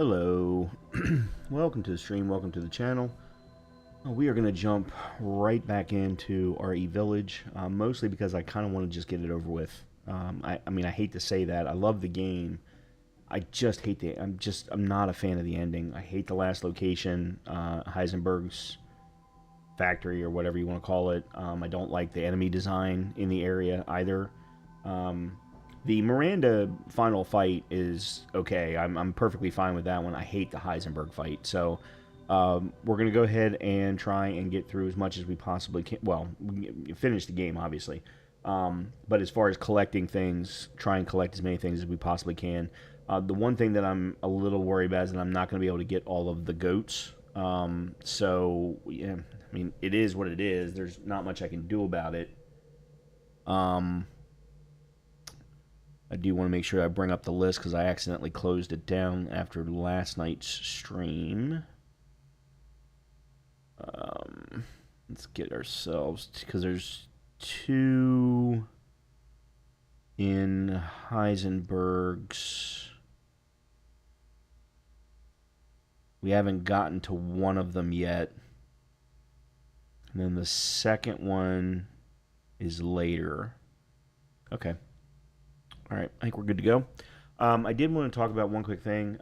Hello, welcome to the stream, welcome to the channel. We are going to jump right back into RE Village, mostly because I kind of want to just get it over with. I mean, I hate to say that. I love the game. I just hate I'm not a fan of the ending. I hate the last location, Heisenburg's factory or whatever you want to call it. I don't like the enemy design in the area either. The Miranda final fight is okay. I'm perfectly fine with that one. I hate the Heisenburg fight. So we're going to go ahead and try and get through as much as we possibly can. Well, finish the game, obviously. But as far as collecting things, try and collect as many things as we possibly can. The one thing that I'm a little worried about is that I'm not going to be able to get all of the goats. So, yeah, I mean, it is what it is. There's not much I can do about it. I do want to make sure I bring up the list because I accidentally closed it down after last night's stream. Let's get ourselves, because there's 2 in Heisenberg's. We haven't gotten to one of them yet. And then the second one is later. Okay. All right, I think we're good to go. I did want to talk about one quick thing.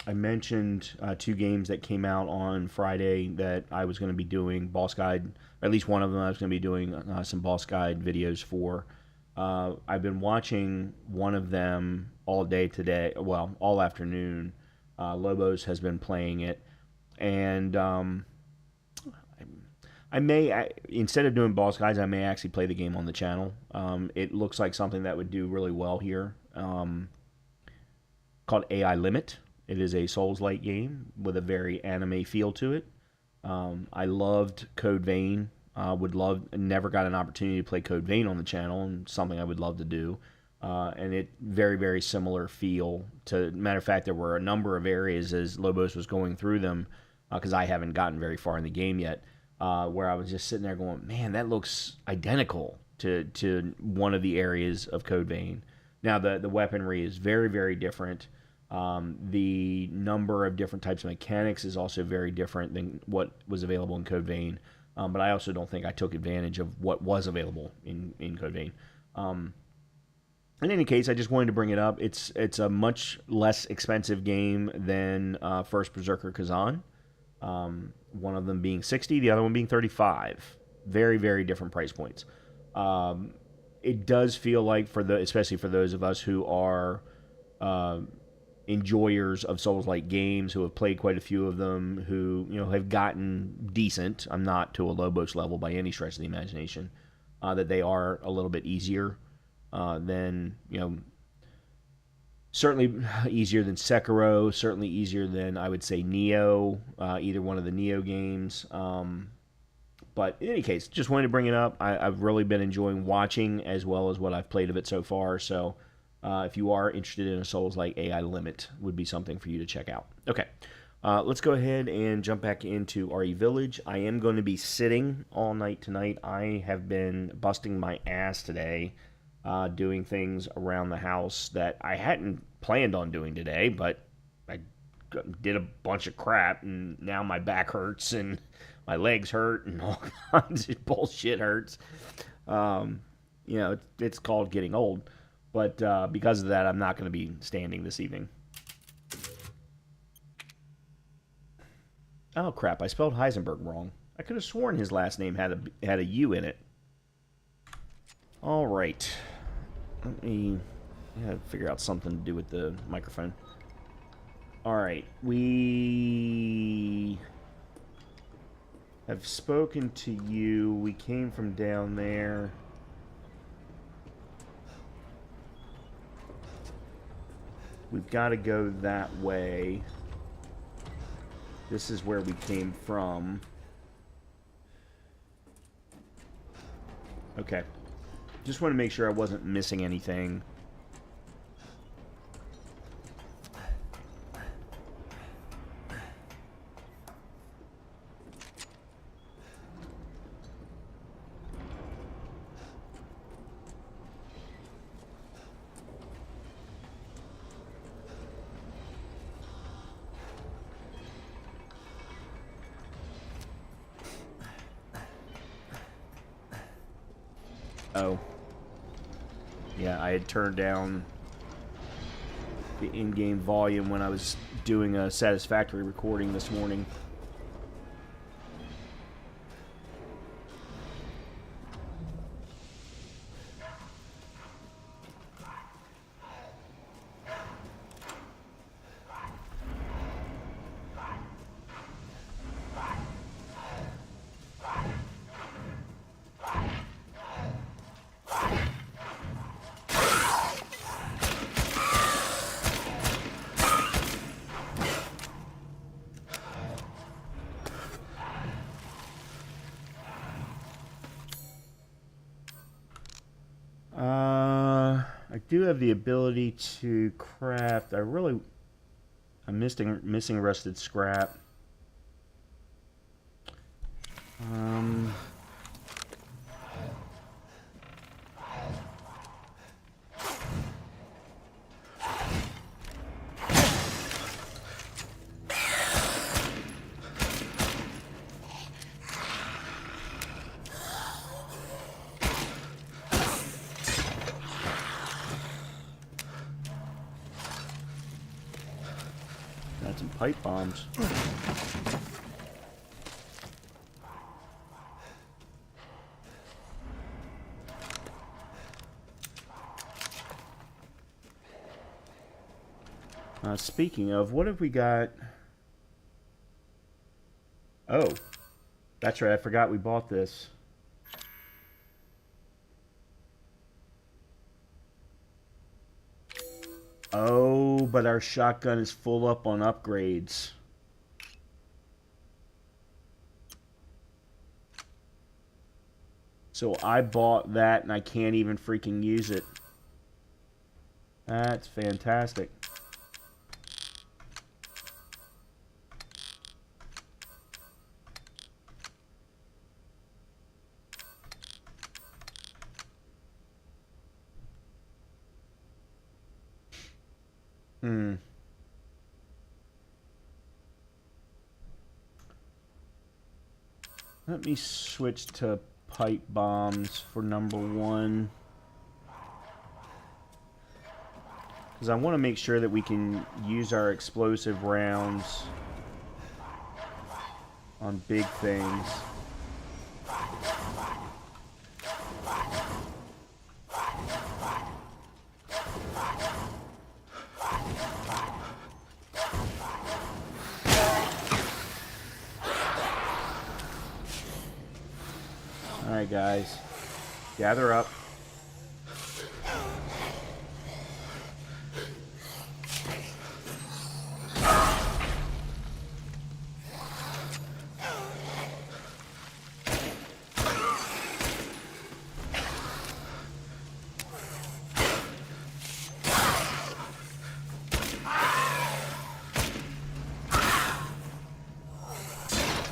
I mentioned 2 games that came out on Friday that I was going to be doing boss guide, or at least one of them I was going to be doing some boss guide videos for. I've been watching one of them all day today, well, all afternoon. Lobos has been playing it, and I may, instead of doing boss guides, I may actually play the game on the channel. It looks like something that would do really well here. Called AI Limit. It is a Souls-like game with a very anime feel to it. I loved Code Vein. Never got an opportunity to play Code Vein on the channel, and something I would love to do. And it very, very similar feel to, matter of fact, there were a number of areas as Lobos was going through them, because I haven't gotten very far in the game yet. Where I was just sitting there going, man, that looks identical to one of the areas of Code Vein. Now, the weaponry is very, very different. The number of different types of mechanics is also very different than what was available in Code Vein. But I also don't think I took advantage of what was available in Code Vein. In any case, I just wanted to bring it up. It's a much less expensive game than First Berserker Kazan. One of them being 60, the other one being 35. Very, very different price points. It does feel like, especially for those of us who are enjoyers of Souls-like games, who have played quite a few of them, who have gotten decent. I'm not to a Lobos level by any stretch of the imagination. That they are a little bit easier than certainly easier than Sekiro, certainly easier than, I would say, Neo, either one of the Neo games. But in any case, just wanted to bring it up. I've really been enjoying watching as well as what I've played of it so far. So if you are interested in a Souls-like, AI Limit would be something for you to check out. Okay, let's go ahead and jump back into RE Village. I am going to be sitting all night tonight. I have been busting my ass today. Doing things around the house that I hadn't planned on doing today, but I did a bunch of crap, and now my back hurts, and my legs hurt, and all kinds of bullshit hurts. It's called getting old, but because of that, I'm not going to be standing this evening. Oh, crap, I spelled Heisenberg wrong. I could have sworn his last name had a U in it. All right. Let me figure out something to do with the microphone. All right. We have spoken to you. We came from down there. We've got to go that way. This is where we came from. Okay. Just want to make sure I wasn't missing anything. Oh. Yeah, I had turned down the in-game volume when I was doing a satisfactory recording this morning. I do have the ability to craft. I'm missing rusted scrap. Got some pipe bombs. Speaking of, what have we got? Oh, that's right. I forgot we bought this. Oh, but our shotgun is full up on upgrades. So I bought that and I can't even freaking use it. That's fantastic. Let me switch to pipe bombs for number 1. Because I want to make sure that we can use our explosive rounds on big things. Alright guys, gather up.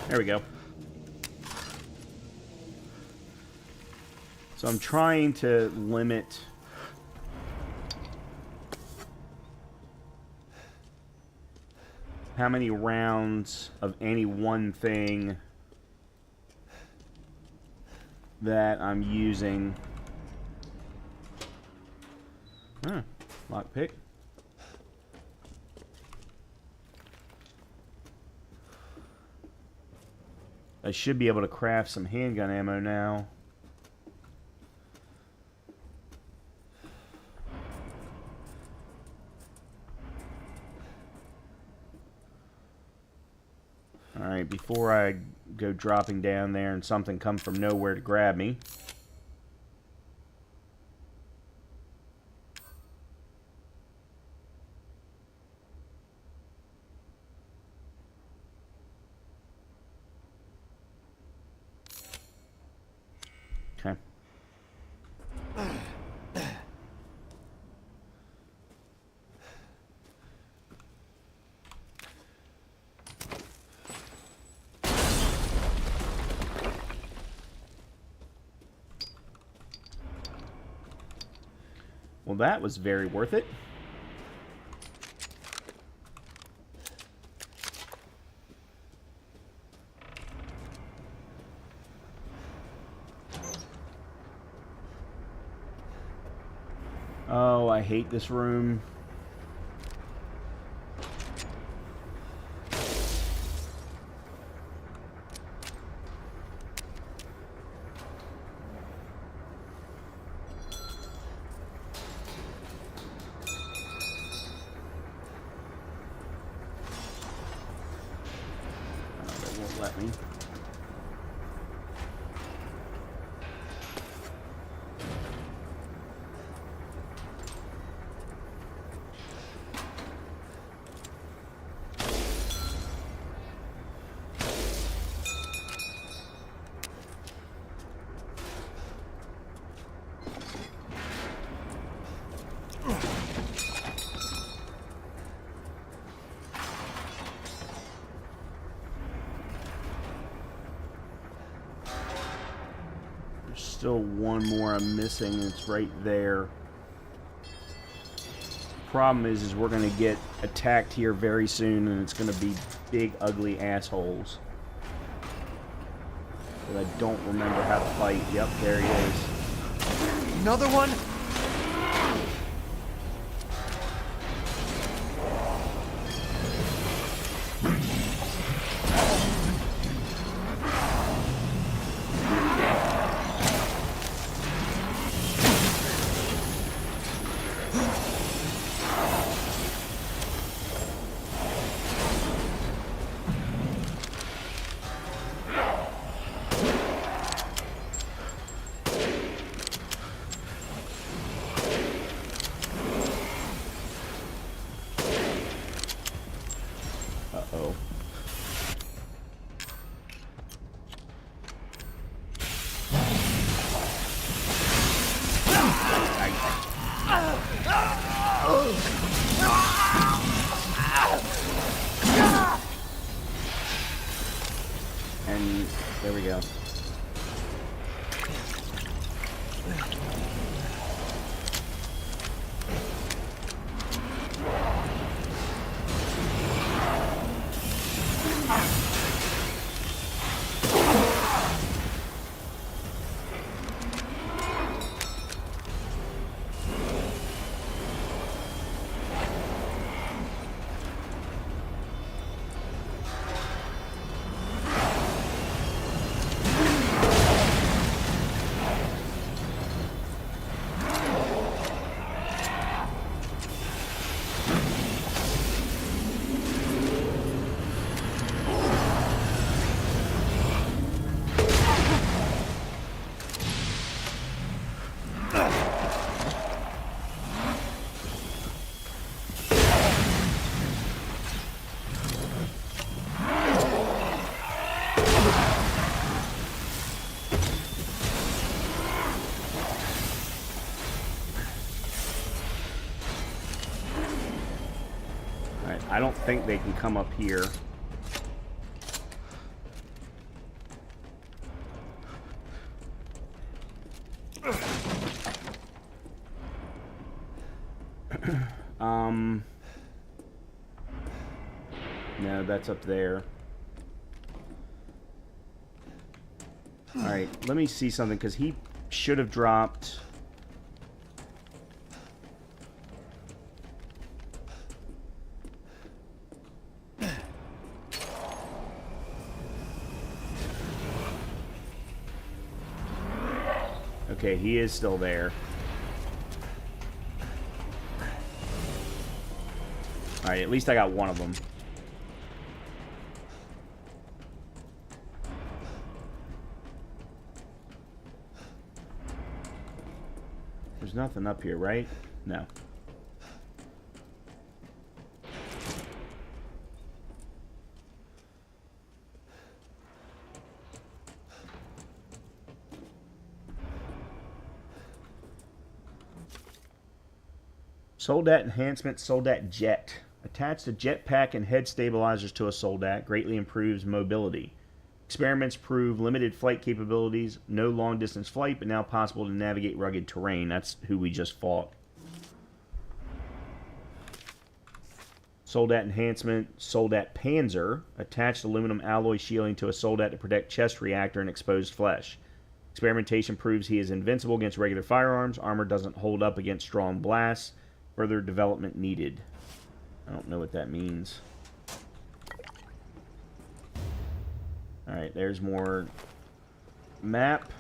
There we go. So I'm trying to limit how many rounds of any one thing that I'm using. Lockpick. I should be able to craft some handgun ammo now. Alright, before I go dropping down there and something come from nowhere to grab me. Okay. Well, that was very worth it. I hate this room. They won't let me. Still one more I'm missing, and it's right there. Problem is we're gonna get attacked here very soon, and it's gonna be big, ugly assholes. But I don't remember how to fight. Yep, there he is. Another one? Uh-oh. And there we go. I don't think they can come up here. No, that's up there. Alright, let me see something, because he should have dropped... Okay, he is still there. Alright, at least I got one of them. There's nothing up here, right? No. Soldat enhancement, Soldat jet. Attach the jetpack and head stabilizers to a Soldat. Greatly improves mobility. Experiments prove limited flight capabilities. No long distance flight, but now possible to navigate rugged terrain. That's who we just fought. Soldat enhancement, Soldat Panzer. Attached aluminum alloy shielding to a Soldat to protect chest reactor and exposed flesh. Experimentation proves he is invincible against regular firearms. Armor doesn't hold up against strong blasts. Further development needed. I don't know what that means. Alright, there's more map.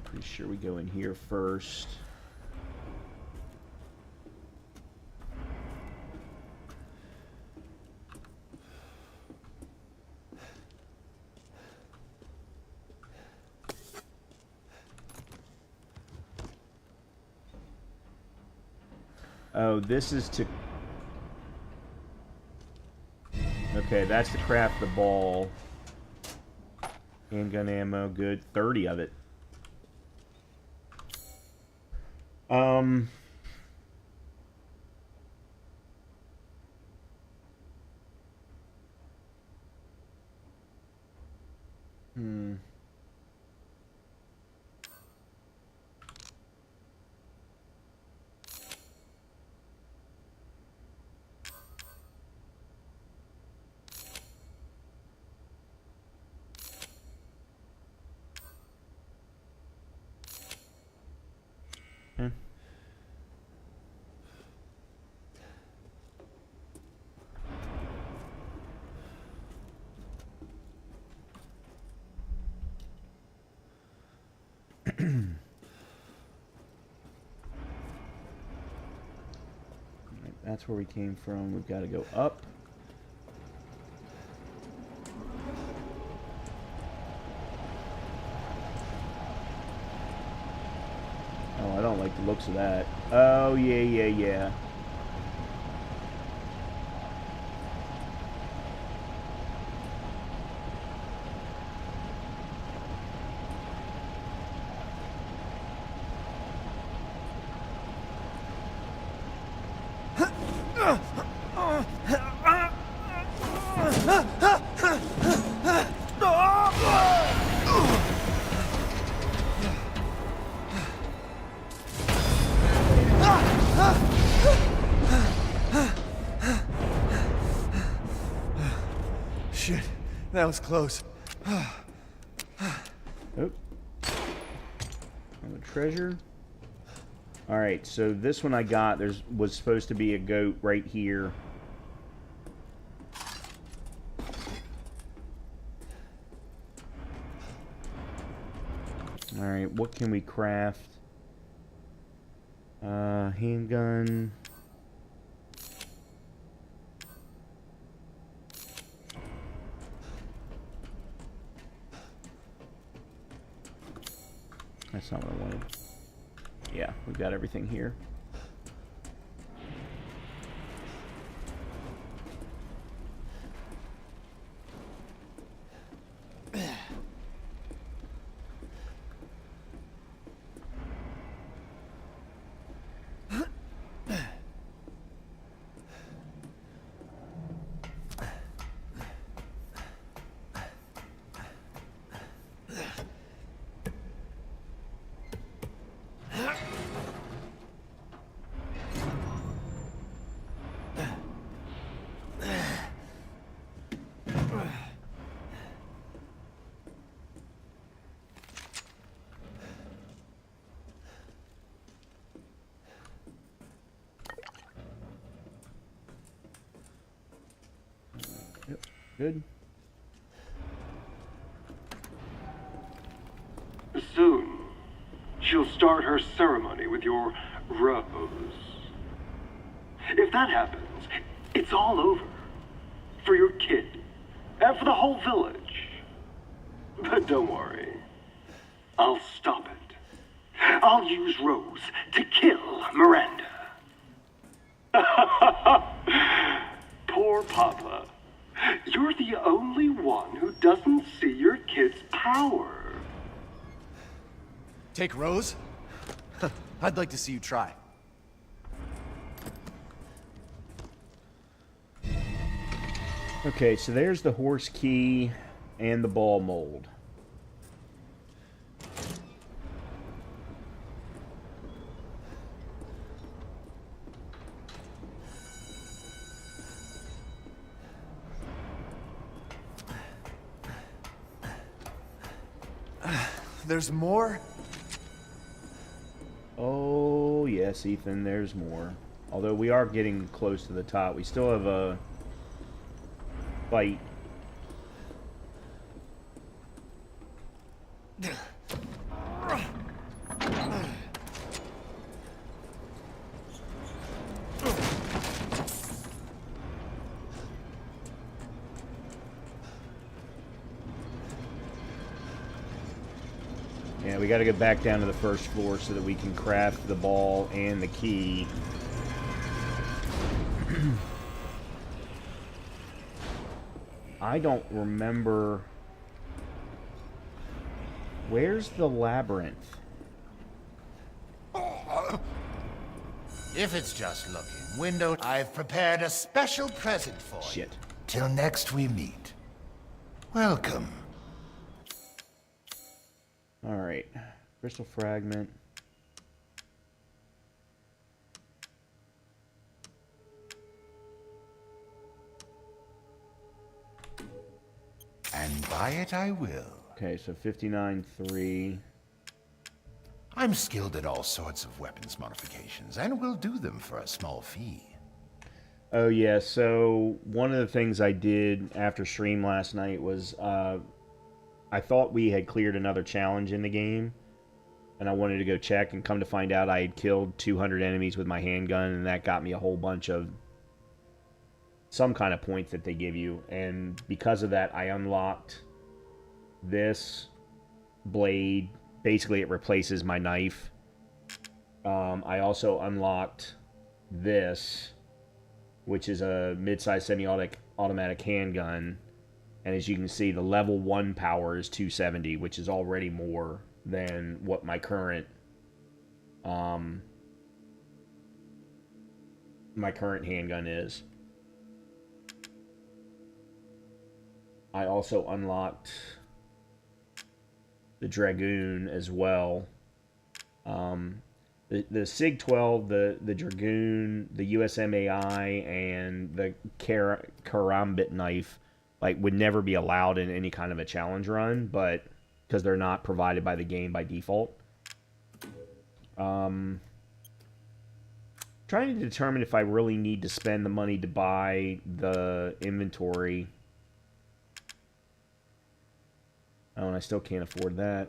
Pretty sure we go in here first. Oh, this is to... Okay, that's to craft the ball. Handgun ammo, good. 30 of it. That's where we came from. We've got to go up. Oh, I don't like the looks of that. Oh, yeah. Shit, that was close. Oh. Another treasure. Alright, so this one I got, was supposed to be a goat right here. Alright, what can we craft? Handgun. That's not what I wanted. Yeah, we've got everything here. Yep, good. Soon, she'll start her ceremony with your rose. If that happens, it's all over. For your kid, and for the whole village. But don't worry, I'll stop it. I'll use Rose to kill Miranda. Poor Papa. You're the only one who doesn't see your kid's power. Take Rose? I'd like to see you try. Okay, so there's the horse key and the ball mold. There's more? Oh, yes, Ethan, there's more. Although we are getting close to the top. We still have a fight. Yeah, we got to get back down to the first floor so that we can craft the ball and the key. I don't remember. Where's the labyrinth? If it's just looking, window, I've prepared a special present for you. Shit. Till next we meet. Welcome. Alright. Crystal fragment. And buy it I will. Okay, so 59.3. I'm skilled at all sorts of weapons modifications, and will do them for a small fee. Oh yeah, so one of the things I did after stream last night was I thought we had cleared another challenge in the game, and I wanted to go check, and come to find out I had killed 200 enemies with my handgun, and that got me a whole bunch of some kind of points that they give you, and because of that I unlocked this blade. Basically it replaces my knife. I also unlocked this, which is a mid-size semi-automatic handgun, and as you can see the level 1 power is 270, which is already more than what my current handgun is. I also unlocked the Dragoon as well. The SIG-12, the Dragoon, the USMAI, and the Karambit knife would never be allowed in any kind of a challenge run, but because they're not provided by the game by default. Trying to determine if I really need to spend the money to buy the inventory. Oh, and I still can't afford that.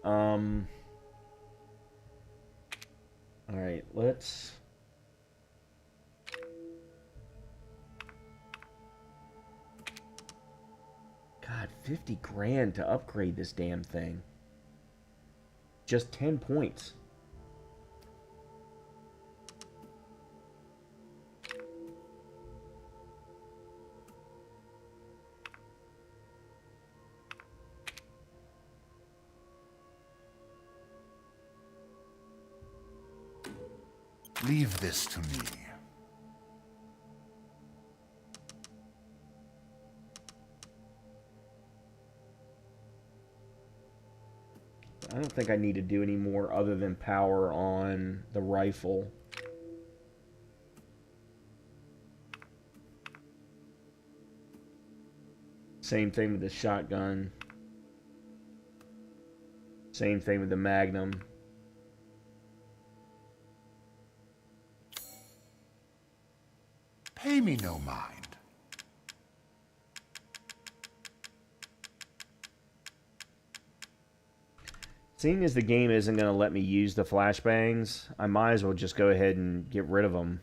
Alright, let's... God, 50 grand to upgrade this damn thing. Just 10 points. Leave this to me. I don't think I need to do any more other than power on the rifle. Same thing with the shotgun. Same thing with the Magnum. Pay me no mind. Seeing as the game isn't going to let me use the flashbangs, I might as well just go ahead and get rid of them.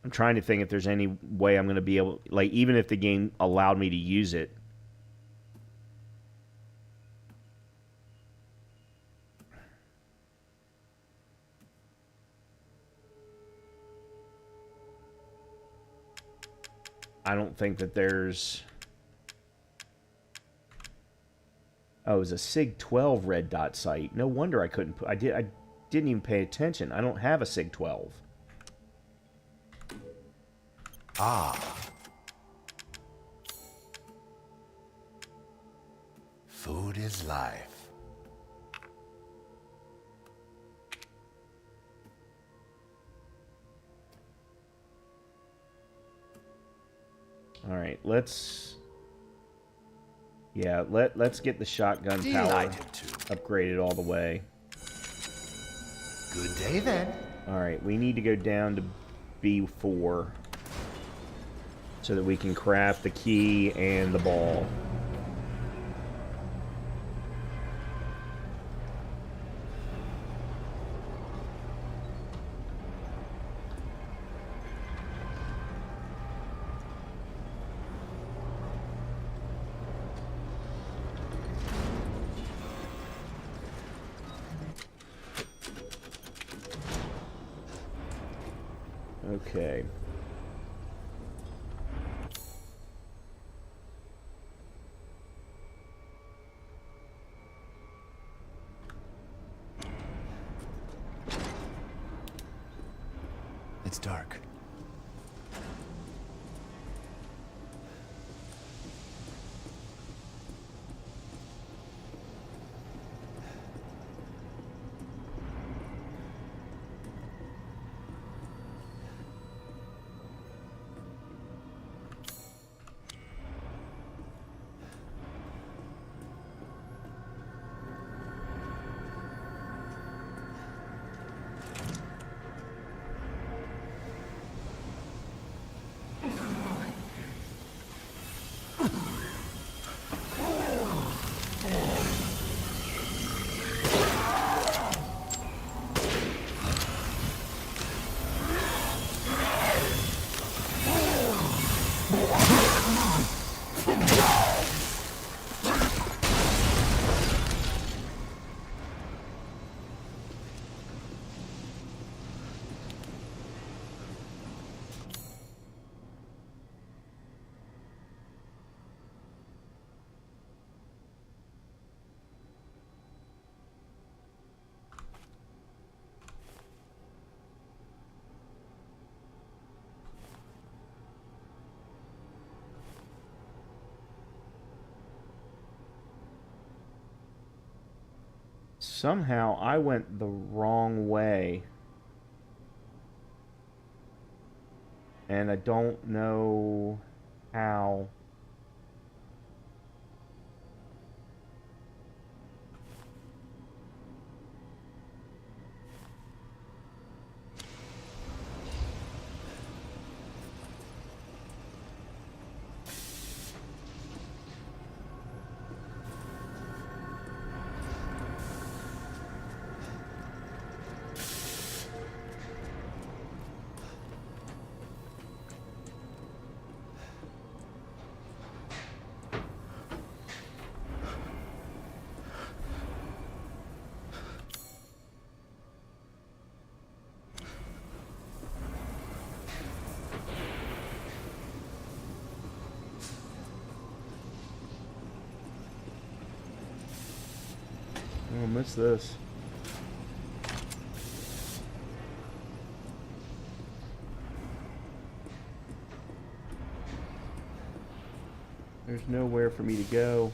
I'm trying to think if there's any way I'm going to be able... Like, even if the game allowed me to use it. I don't think that there's... Oh, it was a SIG-12 red dot sight. No wonder I couldn't put... I didn't even pay attention. I don't have a SIG-12. Ah. Food is life. All right, let's... Yeah, let's get the shotgun power Delighted to. upgraded all the way. Good day then. Alright, we need to go down to B4 so that we can craft the key and the ball. Okay. It's dark. Somehow I went the wrong way. And I don't know how. I'll miss this. There's nowhere for me to go.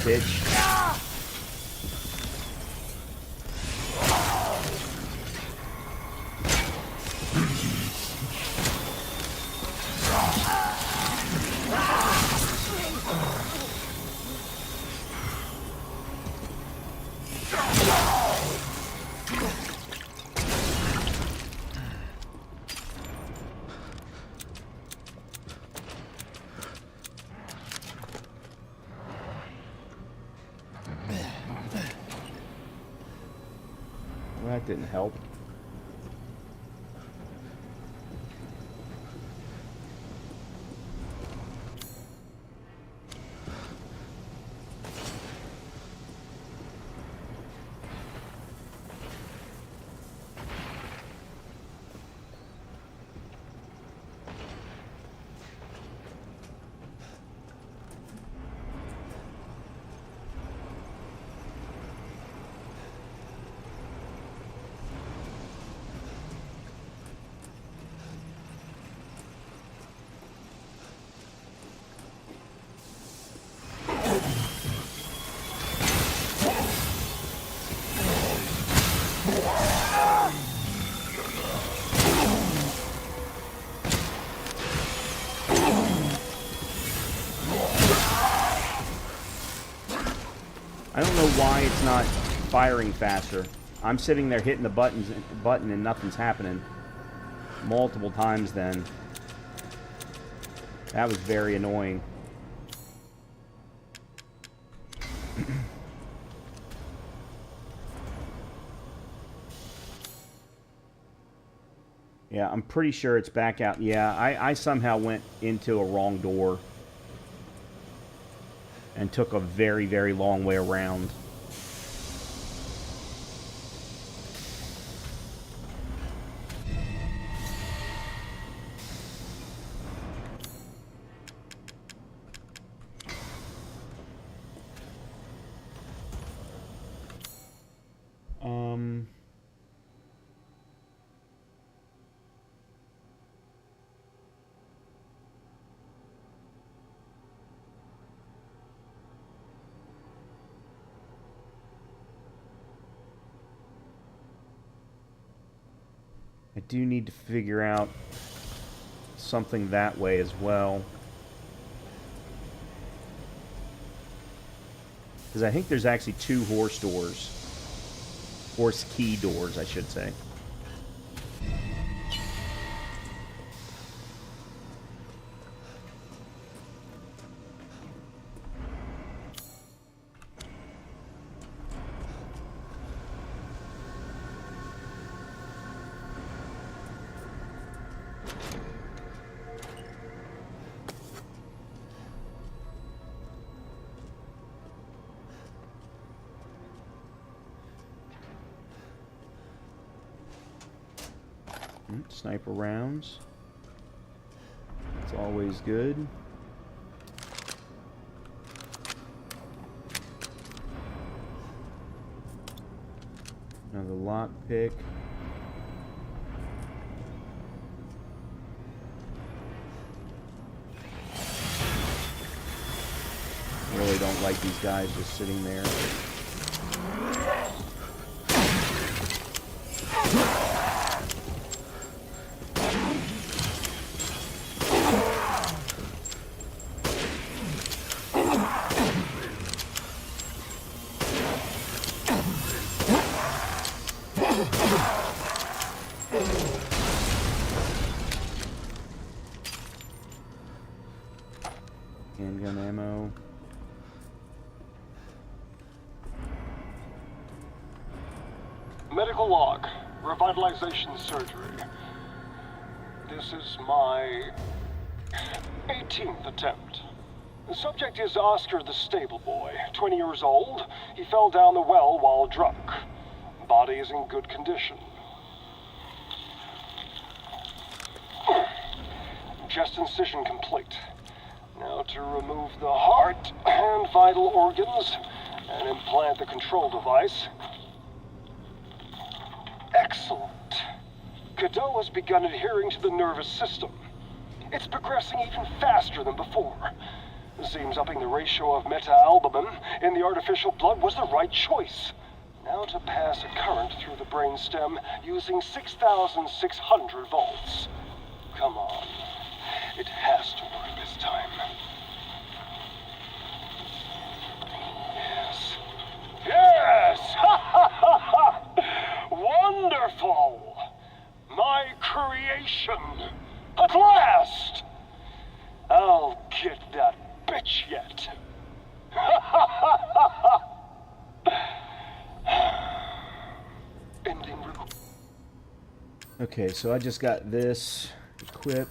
Bitch. Well, that didn't help. why it's not firing faster. I'm sitting there hitting the button and nothing's happening. Multiple times then. That was very annoying. Yeah, I'm pretty sure it's back out. Yeah, I somehow went into a wrong door and took a very, very long way around. I do need to figure out something that way as well. Because I think there's actually 2 horse doors. Horse key doors, I should say. Sniper rounds. It's always good. Another lockpick. I really don't like these guys just sitting there. Handgun ammo. Medical log. Revitalization surgery. This is my 18th attempt. The subject is Oscar the stable boy, 20 years old. He fell down the well while drunk. Body is in good condition. Chest incision complete. Now to remove the heart and vital organs and implant the control device. Excellent. Cadeau has begun adhering to the nervous system. It's progressing even faster than before. Seems upping the ratio of meta-albumin in the artificial blood was the right choice. Now to pass a current through the brainstem using 6,600 volts. Come on. It has to work this time. Yes. Yes! Ha ha ha ha! Wonderful! My creation! At last! I'll get that bitch yet. Ha ha ha ha ha! Ending record. Okay, so I just got this equip.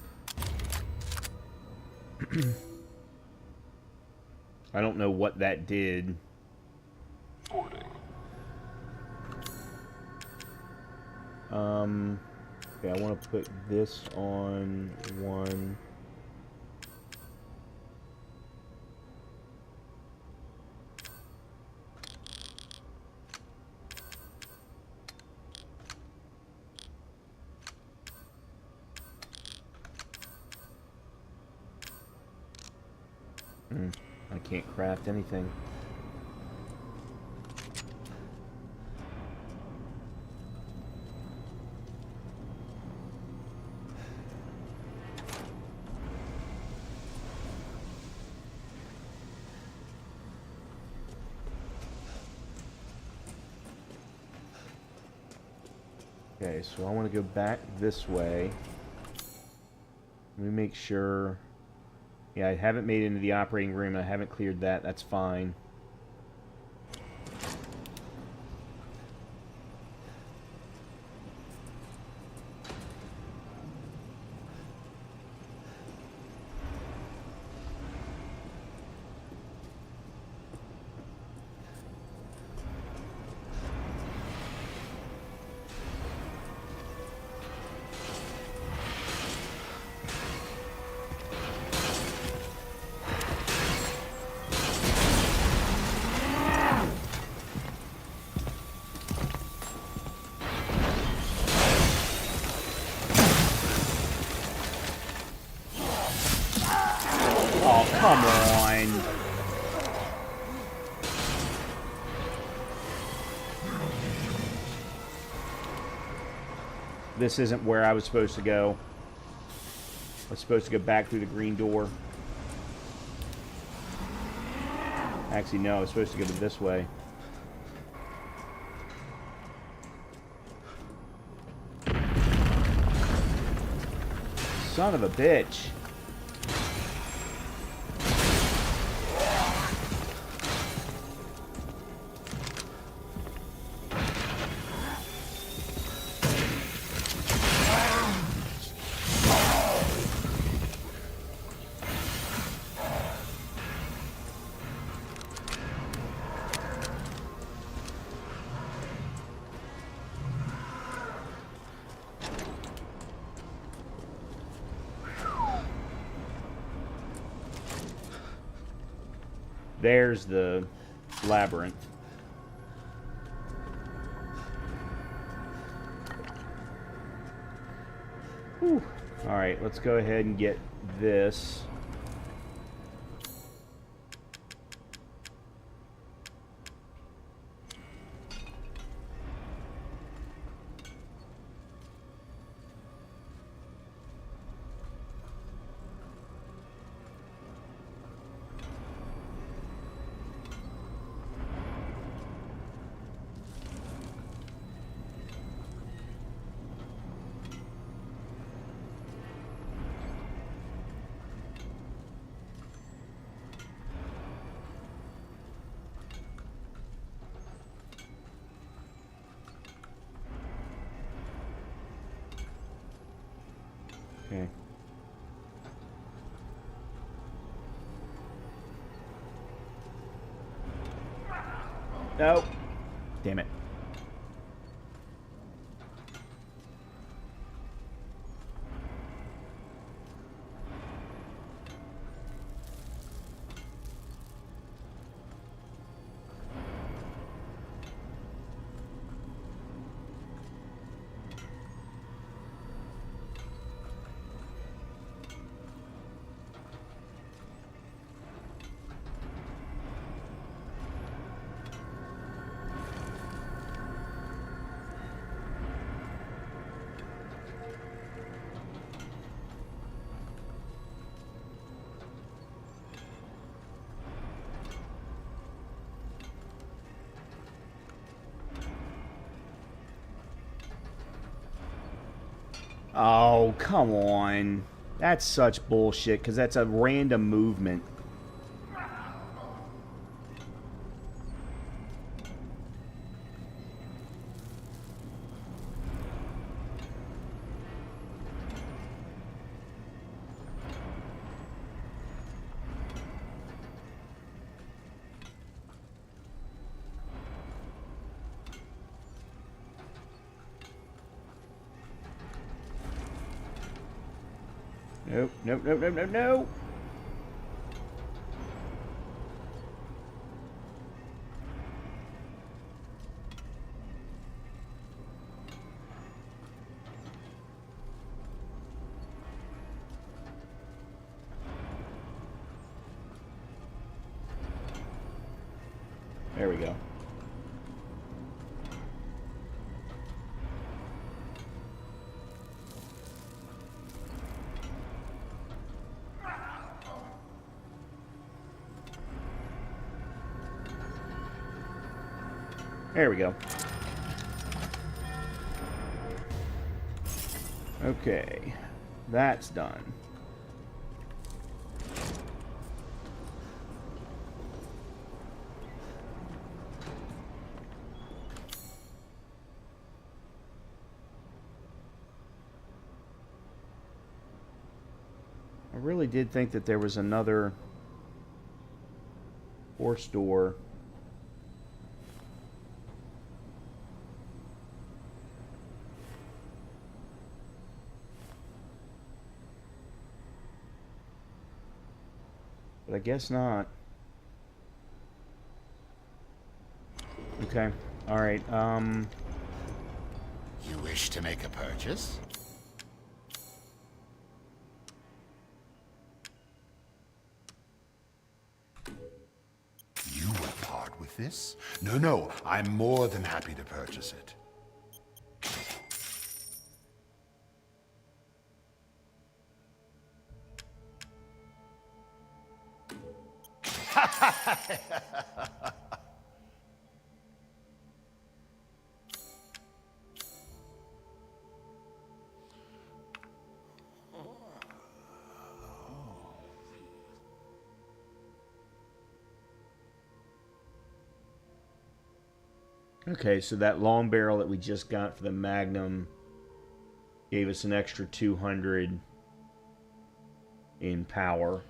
I don't know what that did. Okay, I want to put this on one. I can't craft anything. Okay, so I want to go back this way. Let me make sure. Yeah, I haven't made it into the operating room. I haven't cleared that. That's fine. Oh, come on. This isn't where I was supposed to go. I was supposed to go back through the green door. Actually, no, I was supposed to go this way. Son of a bitch. There's the labyrinth. Whew. All right, let's go ahead and get this. Okay. No. Damn it. Oh, come on. That's such bullshit, because that's a random movement. Nope, nope, nope, nope, nope, nope. There we go. There we go. Okay, that's done. I really did think that there was another horse door. But I guess not. Okay. Alright, You wish to make a purchase? You will part with this? No, I'm more than happy to purchase it. okay, so that long barrel that we just got for the Magnum gave us an extra 200 in power.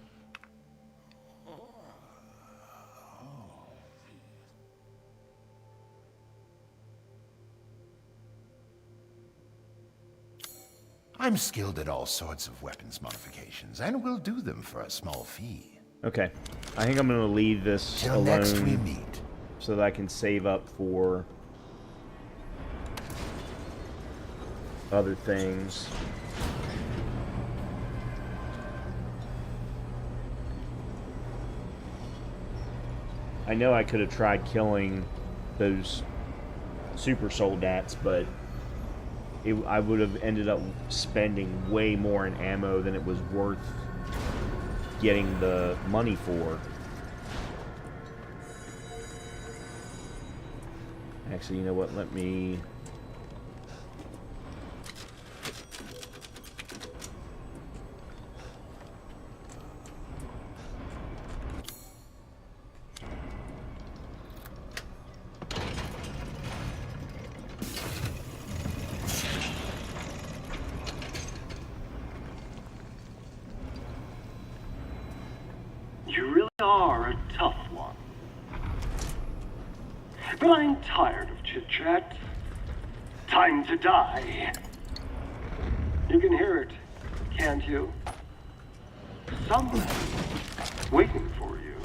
I'm skilled at all sorts of weapons modifications, and will do them for a small fee. Okay, I think I'm going to leave this Till alone next we meet. so that I can save up for other things. I know I could have tried killing those super soldats, but I would have ended up spending way more in ammo than it was worth getting the money for. Actually, you know what? Let me... You really are a tough one. But I'm tired of chit-chat. Time to die. You can hear it, can't you? Someone waiting for you.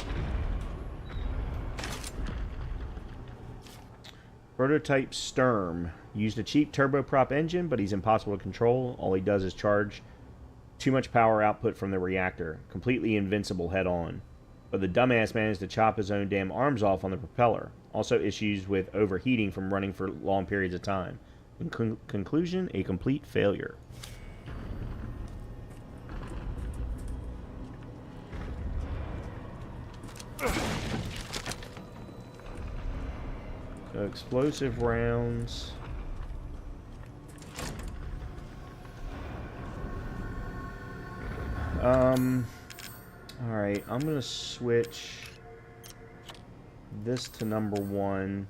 Prototype Sturm. Used a cheap turboprop engine, but he's impossible to control. All he does is charge too much power output from the reactor. Completely invincible head-on. But the dumbass managed to chop his own damn arms off on the propeller. Also issues with overheating from running for long periods of time. In conclusion, a complete failure. So explosive rounds. Alright, I'm gonna switch this to number 1.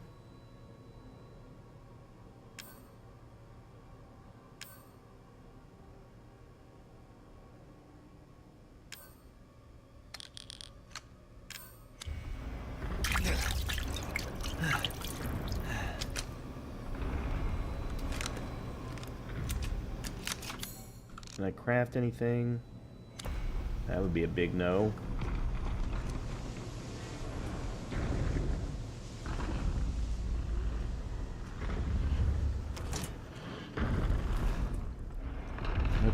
Can I craft anything? That would be a big no.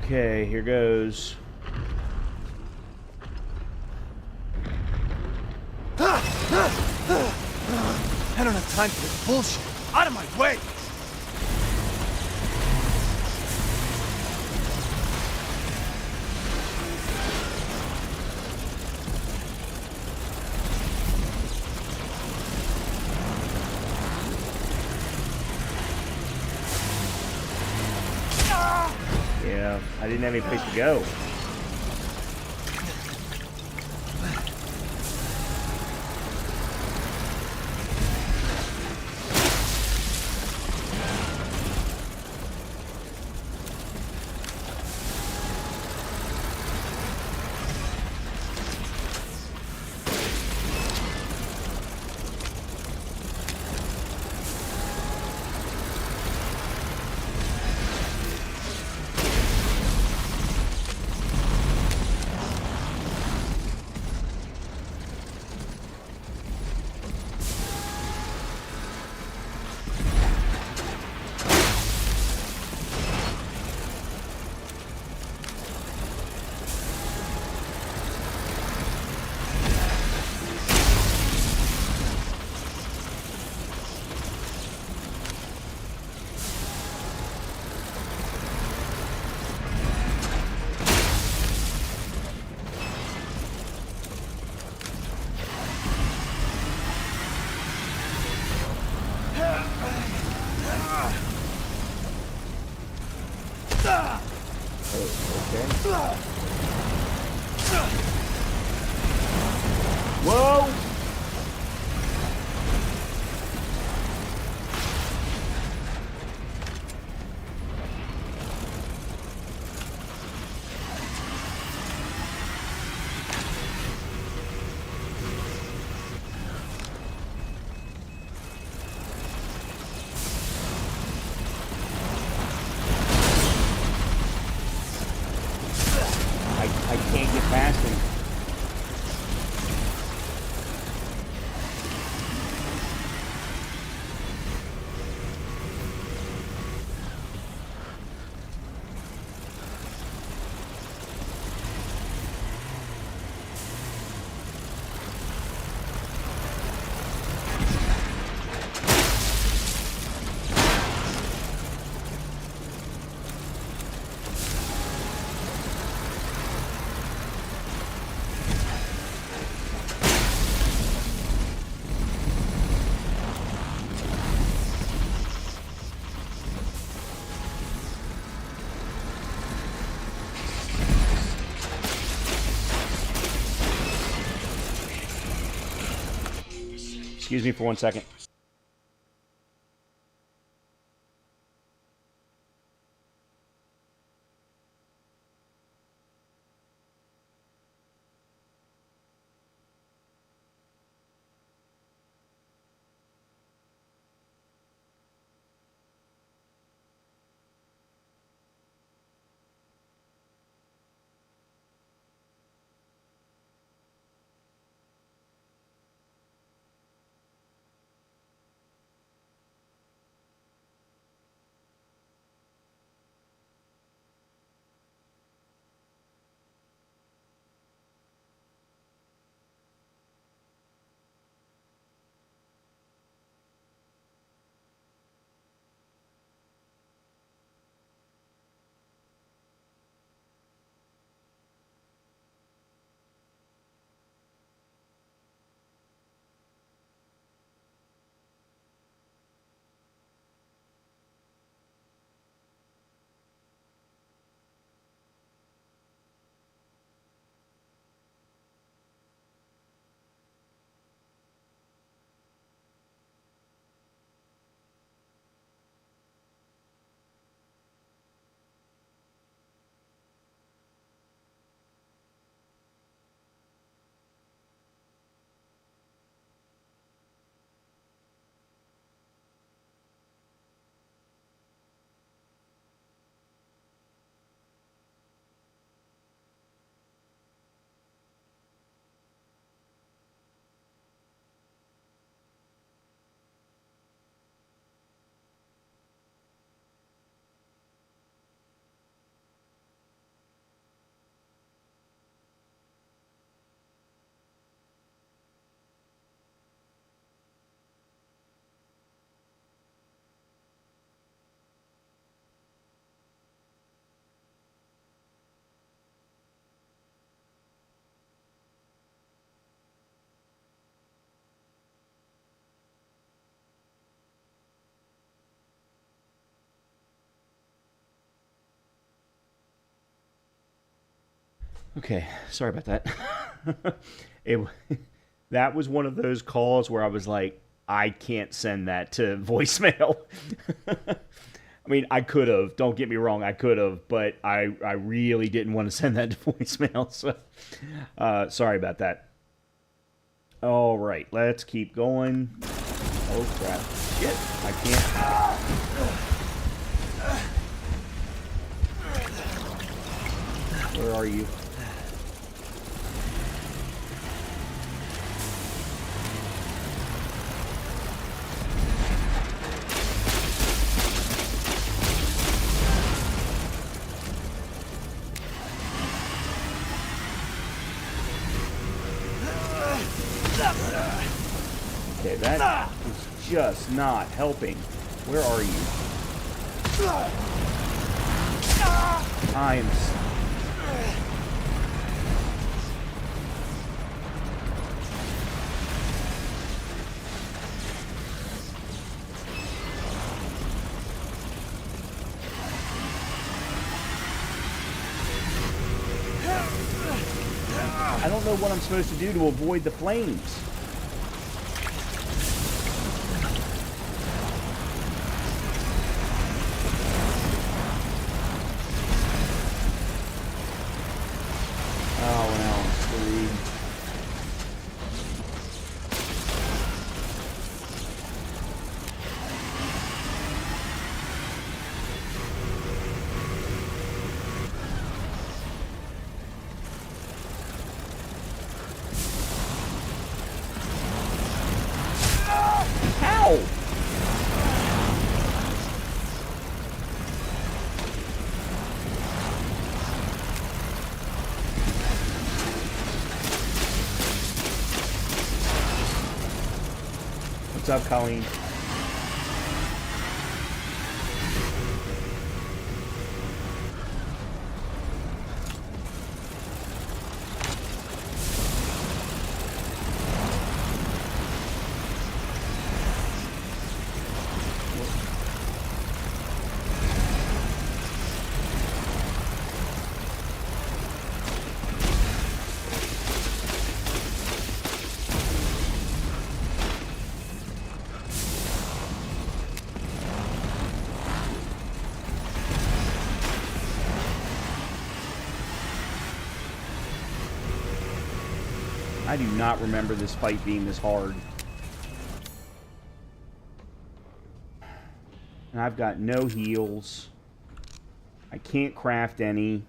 Okay, here goes. I don't have time for this bullshit. Out of my way! Yeah, I didn't have any place to go. Okay. Whoa! I can't get past him. Excuse me for 1 second. Okay, sorry about that. it, that was one of those calls where I was like, I can't send that to voicemail. I mean, I could have. Don't get me wrong, I could have, but I really didn't want to send that to voicemail. So, sorry about that. All right, let's keep going. Oh crap! Shit, I can't. Where are you? Okay, that is just not helping. Where are you? I am... I don't know what I'm supposed to do to avoid the flames. Oh, now I'm screwed. How? What's up, Colleen? I do not remember this fight being this hard. And I've got no heals. I can't craft any.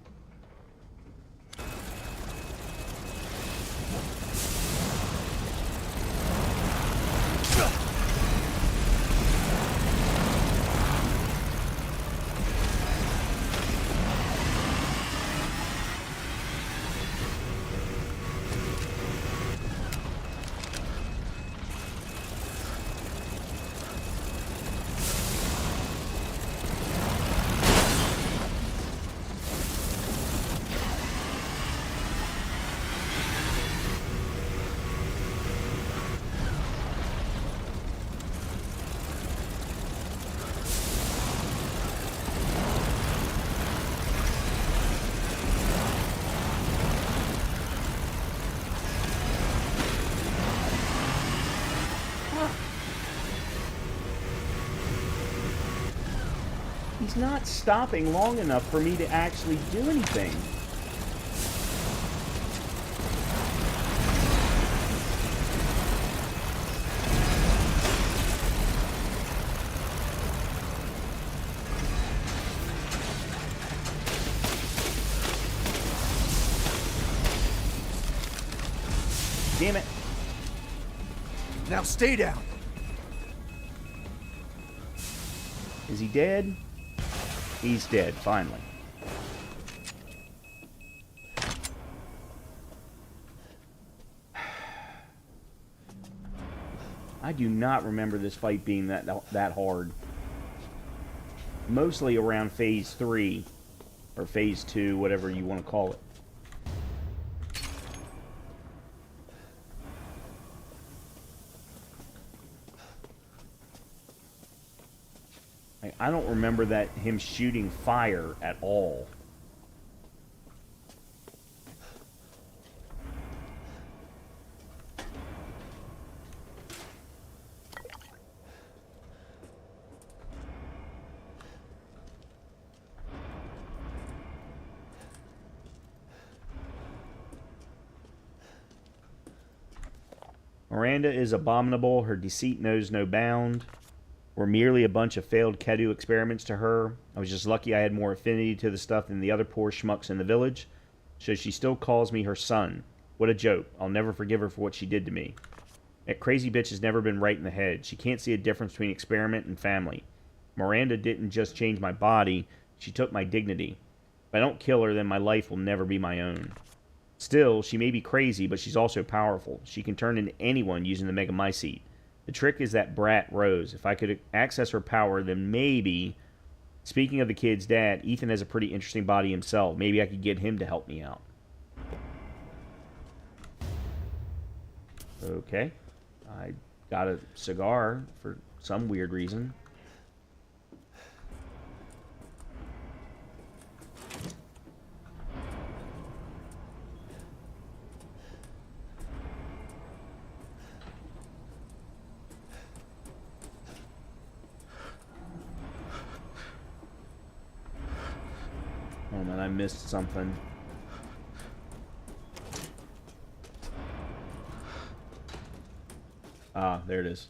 He's not stopping long enough for me to actually do anything. Damn it. Now stay down. Is he dead? He's dead, finally. I do not remember this fight being that hard. Mostly around phase 3 or phase 2, whatever you want to call it. I don't remember him shooting fire at all. Miranda is abominable. Her deceit knows no bound. We're merely a bunch of failed Kedu experiments to her. I was just lucky I had more affinity to the stuff than the other poor schmucks in the village. So she still calls me her son. What a joke. I'll never forgive her for what she did to me. That crazy bitch has never been right in the head. She can't see a difference between experiment and family. Miranda didn't just change my body, she took my dignity. If I don't kill her, then my life will never be my own. Still, she may be crazy, but she's also powerful. She can turn into anyone using the Megamycete. The trick is that brat, Rose. If I could access her power, then maybe... Speaking of the kid's dad, Ethan has a pretty interesting body himself. Maybe I could get him to help me out. Okay. I got a cigar for some weird reason. Oh man, I missed something. Ah, there it is.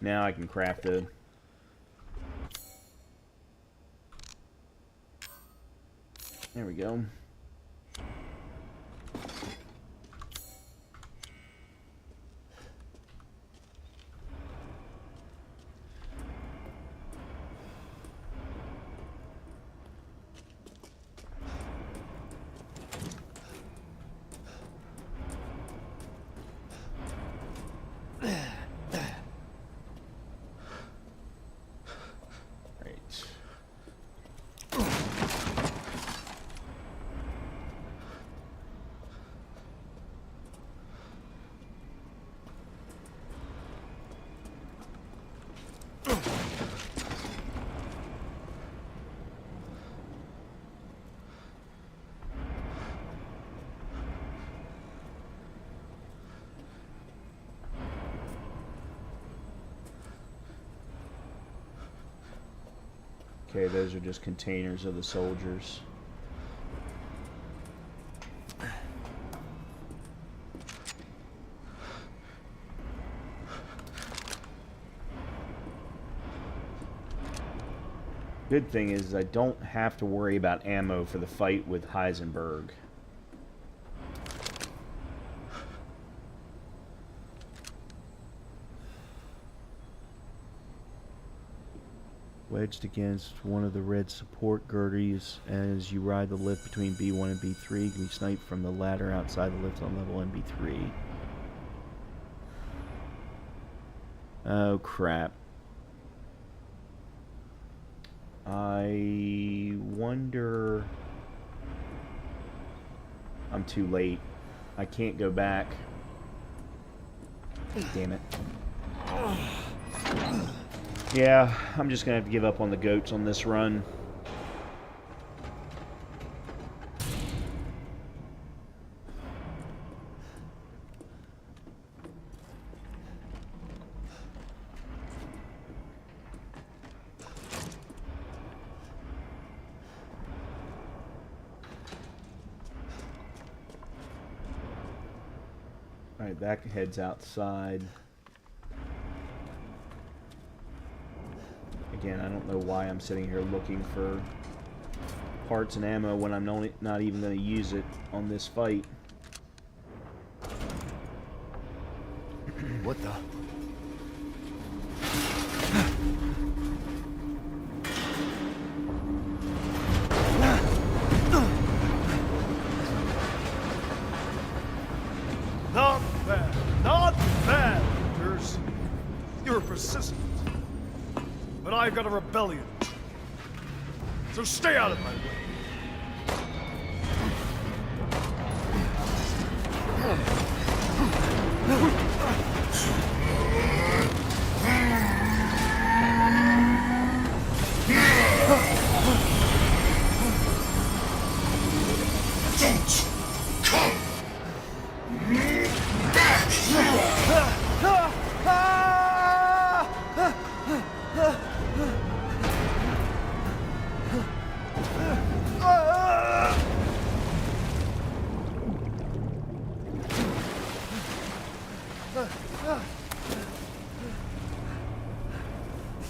Now I can craft a... There we go. Okay, those are just containers of the soldiers. Good thing is I don't have to worry about ammo for the fight with Heisenburg. Wedged against one of the red support girders as you ride the lift between B1 and B3. You can be sniped from the ladder outside the lift on level MB3. Oh crap. I wonder... I'm too late. I can't go back. Damn it. Yeah, I'm just gonna have to give up on the goats on this run. Alright, that heads outside. Again, I don't know why I'm sitting here looking for parts and ammo when I'm not even going to use it on this fight. What the? Not bad. Not bad, Rangers. You're persistent. But I've got a rebellion. So stay out of my way.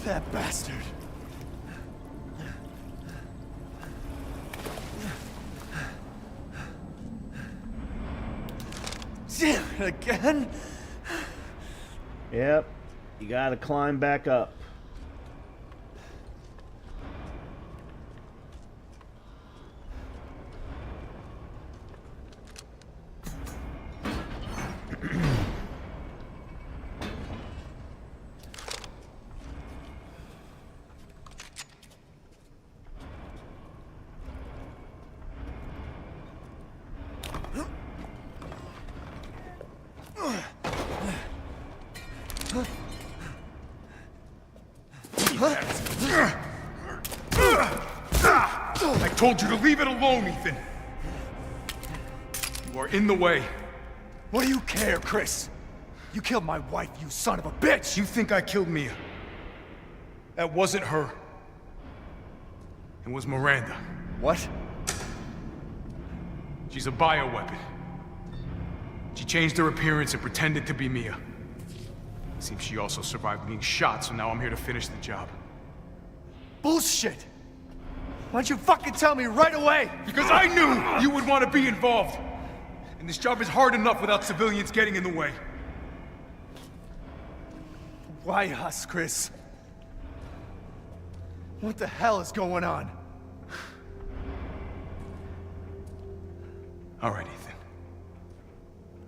That bastard. Damn it again? Yep. You gotta climb back up. I told you to leave it alone, Ethan. You are in the way. What do you care, Chris? You killed my wife, you son of a bitch! You think I killed Mia? That wasn't her. It was Miranda. What? She's a bioweapon. She changed her appearance and pretended to be Mia. Seems she also survived being shot, so now I'm here to finish the job. Bullshit! Why don't you fucking tell me right away? Because I knew you would want to be involved. And this job is hard enough without civilians getting in the way. Why us, Chris? What the hell is going on? All right, Ethan.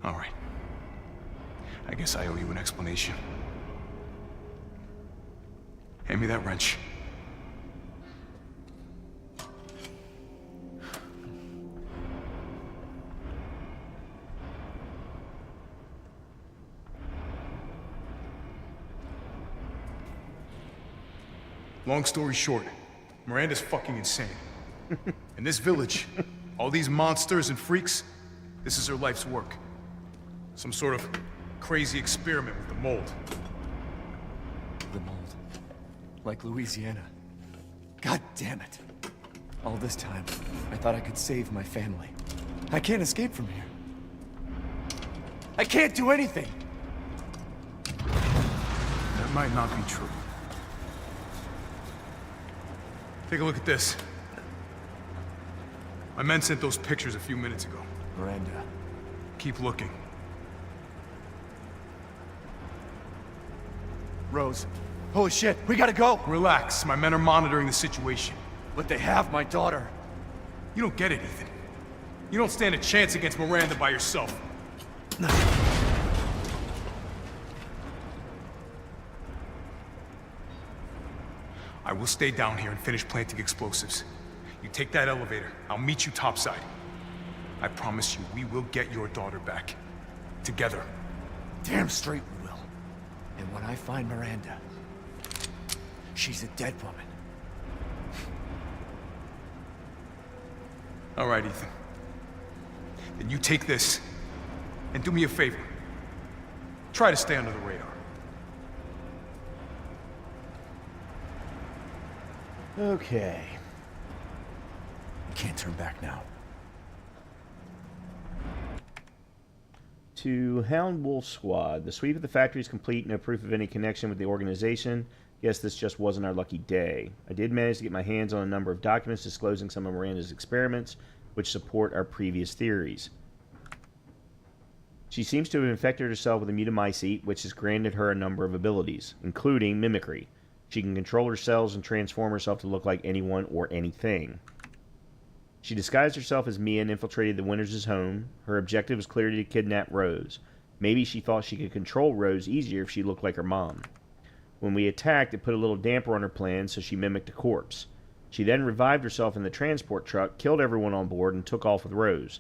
All right. I guess I owe you an explanation. Hand me that wrench. Long story short, Miranda's fucking insane. In this village, all these monsters and freaks, this is her life's work. Some sort of crazy experiment with the mold. The mold. Like Louisiana. God damn it. All this time, I thought I could save my family. I can't escape from here. I can't do anything! That might not be true. Take a look at this. My men sent those pictures a few minutes ago. Miranda. Keep looking. Rose. Holy shit, we gotta go! Relax, my men are monitoring the situation. But they have my daughter. You don't get it, Ethan. You don't stand a chance against Miranda by yourself. I will stay down here and finish planting explosives. You take that elevator. I'll meet you topside. I promise you, we will get your daughter back. Together. Damn straight we will. And when I find Miranda, she's a dead woman. All right, Ethan. Then you take this, and do me a favor. Try to stay under the radar. Okay. Can't turn back now. To Hound Wolf Squad. The sweep of the factory is complete. No proof of any connection with the organization. Guess this just wasn't our lucky day. I did manage to get my hands on a number of documents disclosing some of Miranda's experiments, which support our previous theories. She seems to have infected herself with a mutamycete, which has granted her a number of abilities, including mimicry. She can control her cells and transform herself to look like anyone or anything. She disguised herself as Mia and infiltrated the Winters' home. Her objective was clearly to kidnap Rose. Maybe she thought she could control Rose easier if she looked like her mom. When we attacked, it put a little damper on her plans, so she mimicked a corpse. She then revived herself in the transport truck, killed everyone on board, and took off with Rose.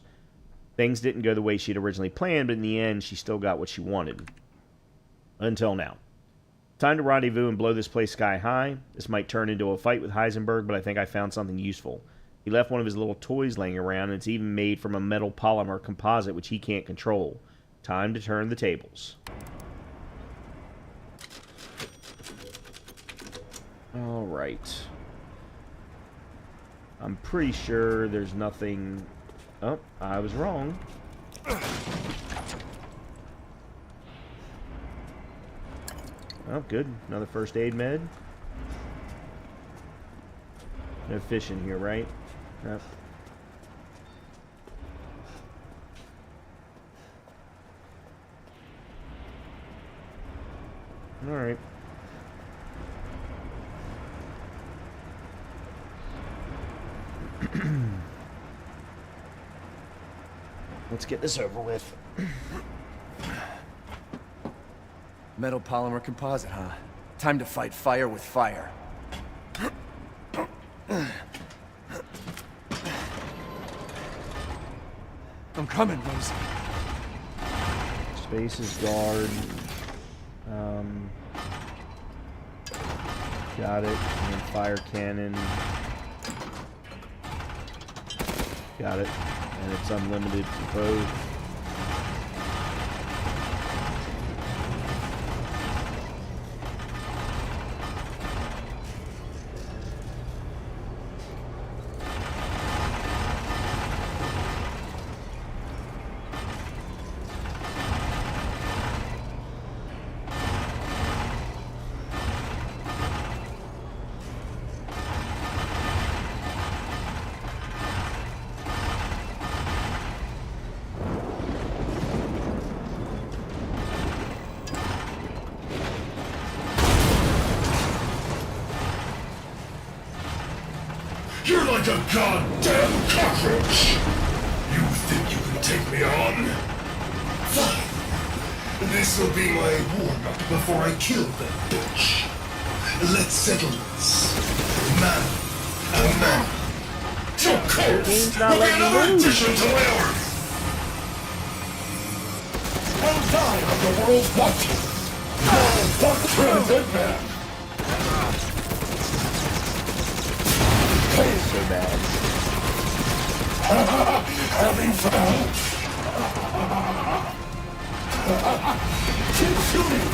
Things didn't go the way she had originally planned, but in the end, she still got what she wanted. Until now. Time to rendezvous and blow this place sky high. This might turn into a fight with Heisenburg, but I think I found something useful. He left one of his little toys laying around, and it's even made from a metal polymer composite which he can't control. Time to turn the tables. Alright. I'm pretty sure there's nothing... Oh, I was wrong. Oh, good. Another first aid med. No fish in here, right? Yep. All right. Let's get this over with. Metal polymer composite, huh? Time to fight fire with fire. I'm coming, Rosie. Space is guard. Got it. And then fire cannon. Got it. And it's unlimited for both. You're like a goddamn cockroach! You think you can take me on? Fine. This'll be my warm-up before I kill that bitch. Let's settle this. Man. A man. Your corpse will be another addition to my army! I'll die on the world's watching! Fuck dead man! So bad. Having fun? Keep shooting!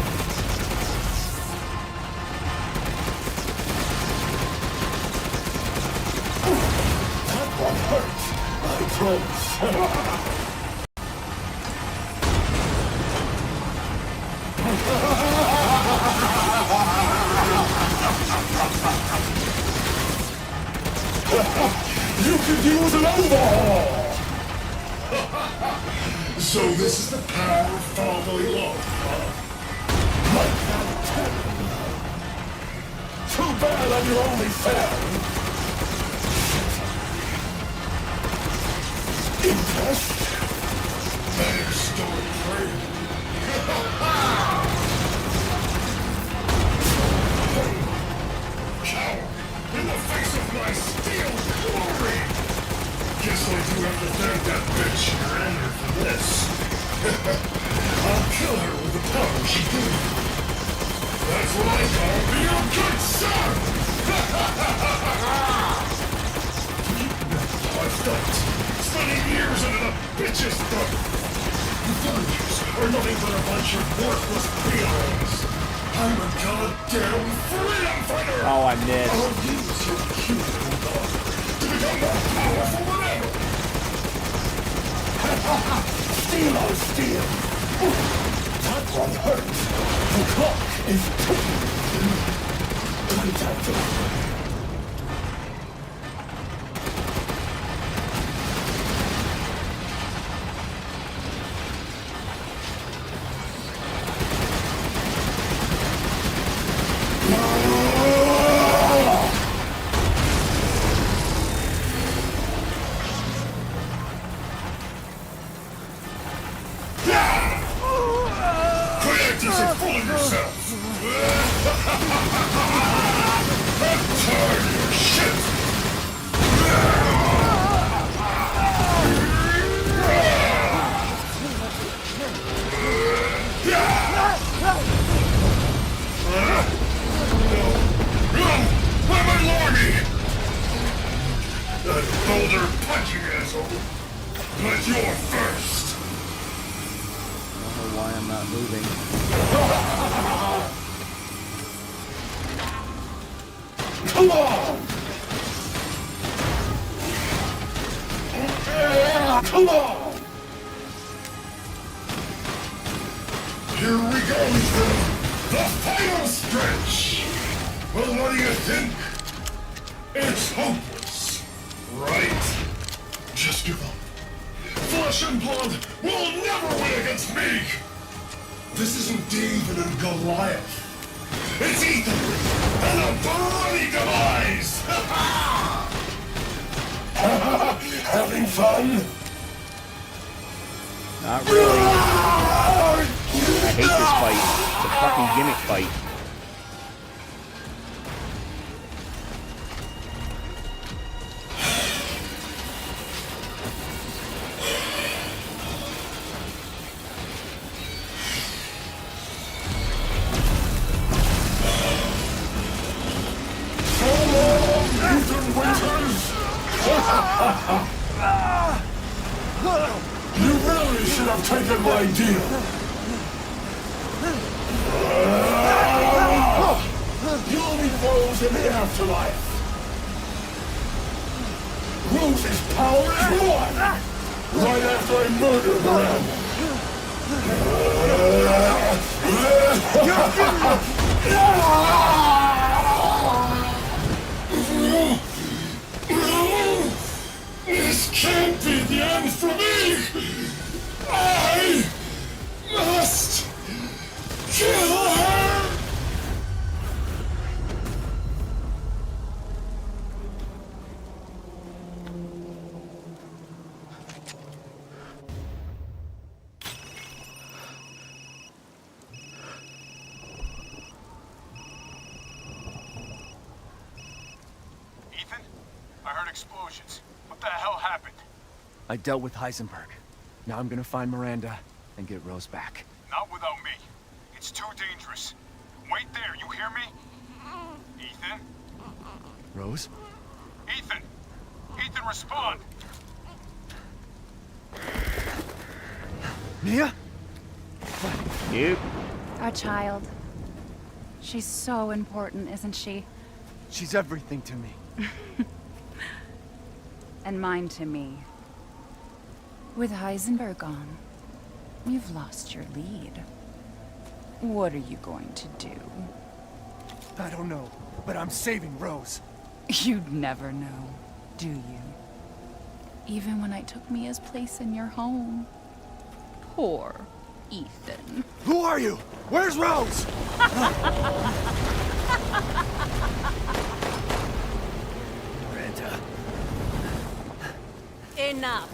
That one hurt, I promise. You could use an overhaul! So this is the power of fatherly love, huh? Like that. Too bad I'm your only fan. Impressed? Better story, friend. Coward! In the face of my steel glory! Guess I do have to thank that bitch Miranda for this. I'll kill her with the power she gave me. That's what I call being a good son! I've done spending years under the bitch's throat. The villagers are nothing but a bunch of worthless peons. I'm a goddamn freedom fighter! Oh, I missed. I'll use your cute little dog to become more powerful than ever! Steel on steel! Ooh, that one hurts! The clock is ticking! Contact. It's hopeless, right? Just give up. Flesh and blood will never win against me! This isn't David and Goliath. It's Ethan and a bloody demise! Having fun? Not really. I hate this fight. It's a fucking gimmick fight. You really should have taken my deal. You'll meet Rose in the afterlife. Rose's power is one. Right after I murder Miranda. This can't be the end for me! I must kill her! Ethan? I heard explosions. What the hell happened? I dealt with Heisenburg. Now I'm gonna find Miranda and get Rose back. Not without me. It's too dangerous. Wait there, you hear me? Ethan? Rose? Ethan! Ethan, respond! Mia? Dude. Our child. She's so important, isn't she? She's everything to me. And mine to me. With Heisenburg gone, you've lost your lead. What are you going to do? I don't know, but I'm saving Rose. You'd never know, do you? Even when I took Mia's place in your home. Poor Ethan. Who are you? Where's Rose? Miranda. Enough.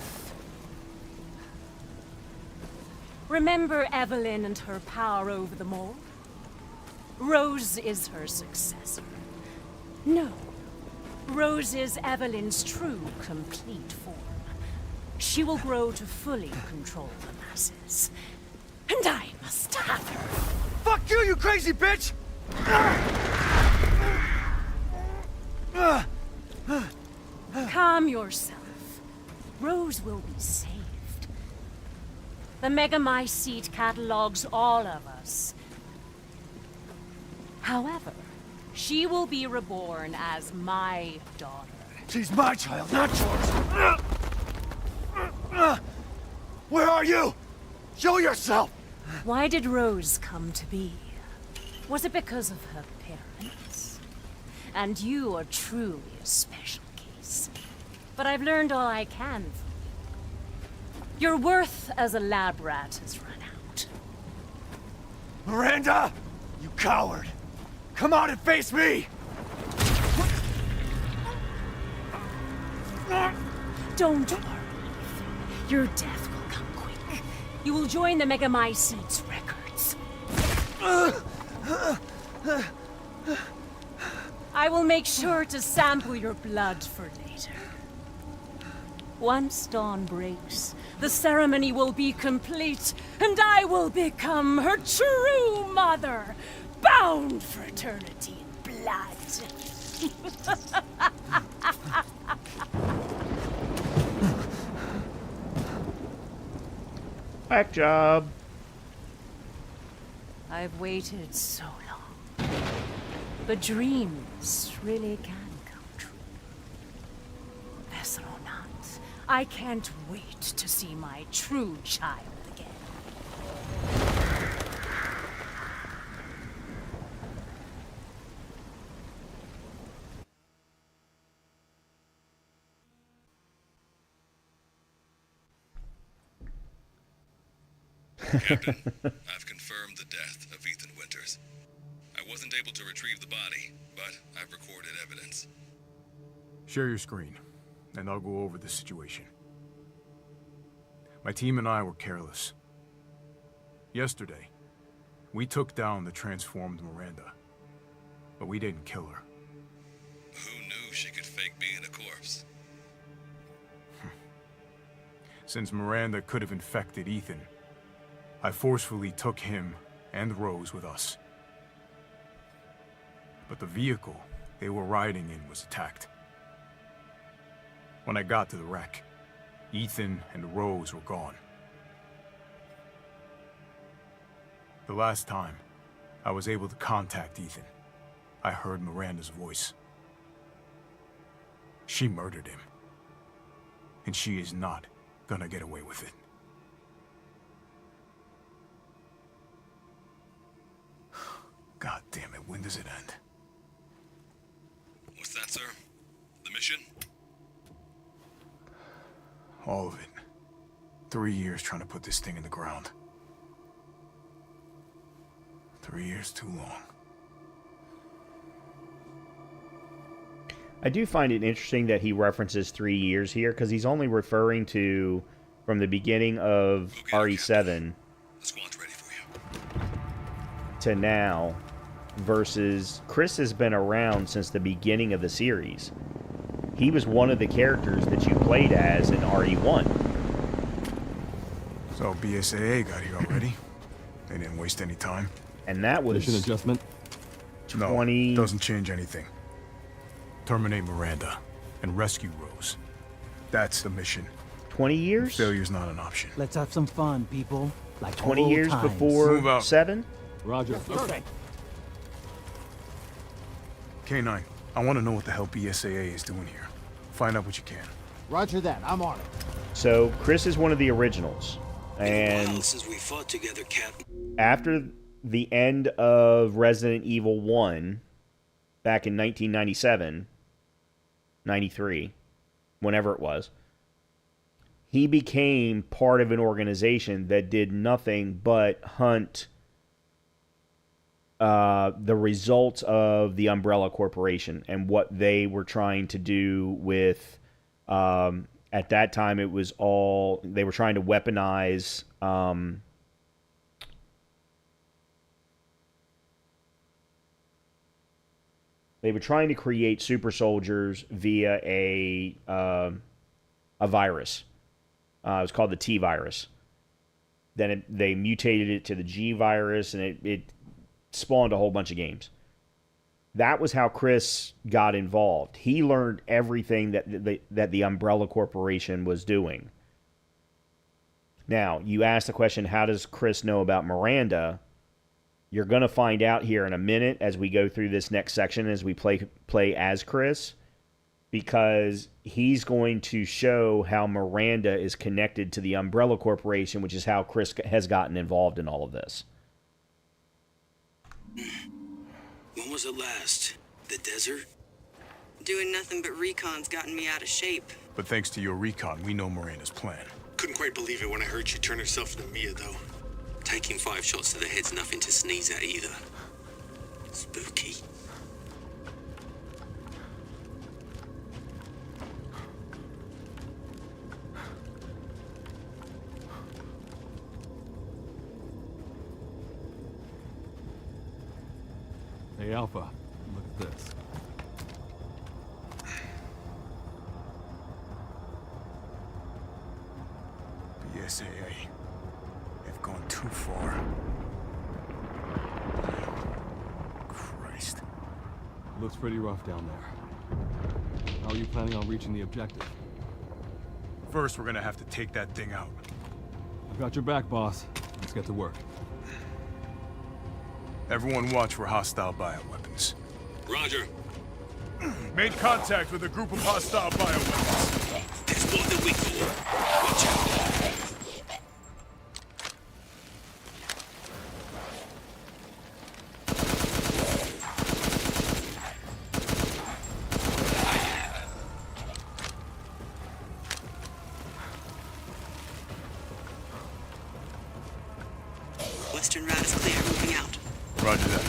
Remember Evelyn and her power over them all? Rose is her successor. No. Rose is Evelyn's true, complete form. She will grow to fully control the masses. And I must have her. Fuck you, you crazy bitch! Calm yourself. Rose will be saved. The Megamycete catalogs all of us. However, she will be reborn as my daughter. She's my child, not yours. Where are you? Show yourself! Why did Rose come to be? Was it because of her parents? And you are truly a special case. But I've learned all I can from you. Your worth as a lab rat has run out. Miranda! You coward! Come out and face me! Don't worry. Your death will come quick. You will join the Megamycete's records. I will make sure to sample your blood for later. Once dawn breaks, the ceremony will be complete, and I will become her true mother, bound for eternity in blood. Whack job. I've waited so long. But dreams really can come true. Professor or not, I can't wait to see my true child again. Captain, I've confirmed the death of Ethan Winters. I wasn't able to retrieve the body, but I've recorded evidence. Share your screen, and I'll go over the situation. My team and I were careless. Yesterday, we took down the transformed Miranda, but we didn't kill her. Who knew she could fake being a corpse? Since Miranda could have infected Ethan, I forcefully took him and Rose with us. But the vehicle they were riding in was attacked. When I got to the wreck, Ethan and Rose were gone. The last time I was able to contact Ethan, I heard Miranda's voice. She murdered him. And she is not gonna get away with it. God damn it, when does it end? What's that, sir? The mission? All of it. 3 years trying to put this thing in the ground. 3 years too long. I do find it interesting that he references 3 years here, because he's only referring to from the beginning of RE7 to now, versus Chris has been around since the beginning of the series. He was one of the characters that you played as in RE1. So BSAA got here already? They didn't waste any time. And that was mission adjustment. 20... No, doesn't change anything. Terminate Miranda and rescue Rose. That's the mission. 20 years? Failure's not an option. Let's have some fun, people. Like 20 years times. before Move out. 7? Roger. Okay. K9, I want to know what the hell BSAA is doing here. Find out what you can. Roger that. I'm on it. So Chris is one of the originals, and since we fought together, Cap. After the end of Resident Evil 1, back in 1997, 93, whenever it was, he became part of an organization that did nothing but hunt the results of the Umbrella Corporation and what they were trying to do with, at that time it was all, they were trying to weaponize they were trying to create super soldiers via a virus. It was called the T virus. Then they mutated it to the G virus, and it spawned a whole bunch of games. That was how Chris got involved. He learned everything that the Umbrella Corporation was doing. Now, you asked the question, how does Chris know about Miranda? You're going to find out here in a minute as we go through this next section, as we play as Chris, because he's going to show how Miranda is connected to the Umbrella Corporation, which is how Chris has gotten involved in all of this. When was it last? The desert? Doing nothing but recon's gotten me out of shape. But thanks to your recon, we know Miranda's plan. Couldn't quite believe it when I heard she turn herself into Mia, though. Taking 5 shots to the head's nothing to sneeze at either. Spooky. Hey, Alpha, look at this. BSAA. They've gone too far. Christ. Looks pretty rough down there. How are you planning on reaching the objective? First, we're gonna have to take that thing out. I've got your back, boss. Let's get to work. Everyone watch for hostile bioweapons. Roger. Made contact with a group of hostile bioweapons. There's more than we thought. Watch out. Roger that.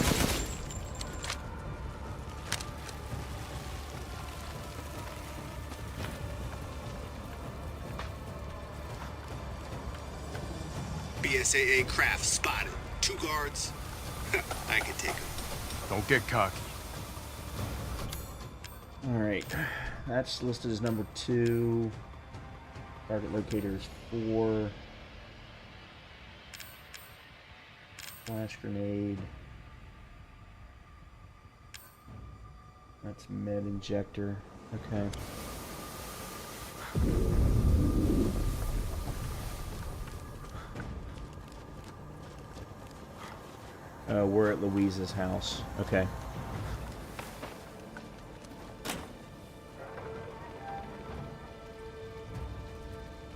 BSAA craft spotted. 2 guards. I could take them. Don't get cocky. Alright. That's listed as number 2. Target locator is 4. Flash grenade. That's med injector. Okay. We're at Louise's house. Okay.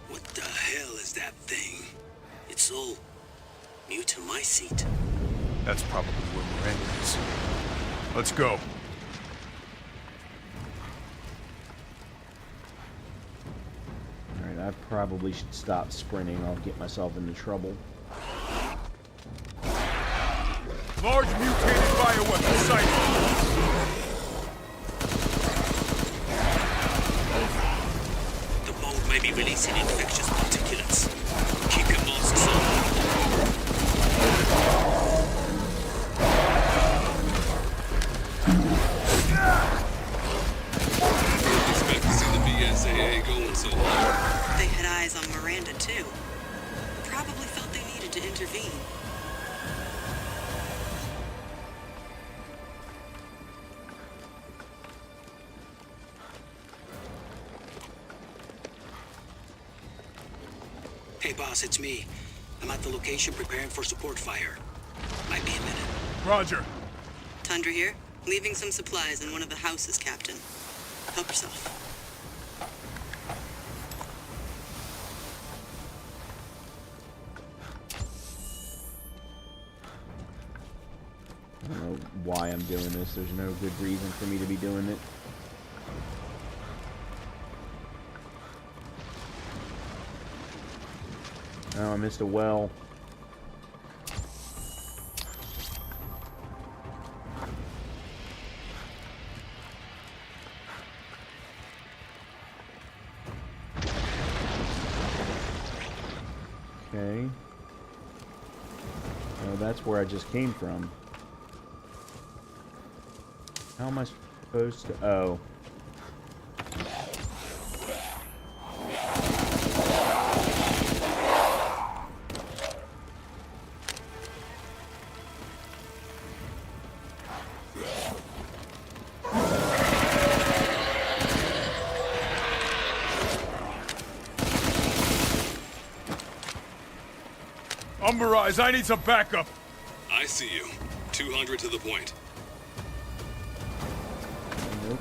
What the hell is that thing? It's all new to my seat. That's probably where Miranda is. Let's go. Alright, I probably should stop sprinting. I'll get myself into trouble. Large mutated bioweapon sighted. The mold may be releasing infectious particulates. Keep your masks on. Didn't expect to see the BSAA going so long. They had eyes on Miranda, too. Probably felt they needed to intervene. Hey, boss, it's me. I'm at the location preparing for support fire. Might be a minute. Roger. Tundra here. Leaving some supplies in one of the houses, Captain. Help yourself. I don't know why I'm doing this. There's no good reason for me to be doing it. Oh, I missed a well. Okay. Oh, that's where I just came from. How am I supposed to... Oh. Umberized, I need some backup. I see you. 200 to the point. Nope.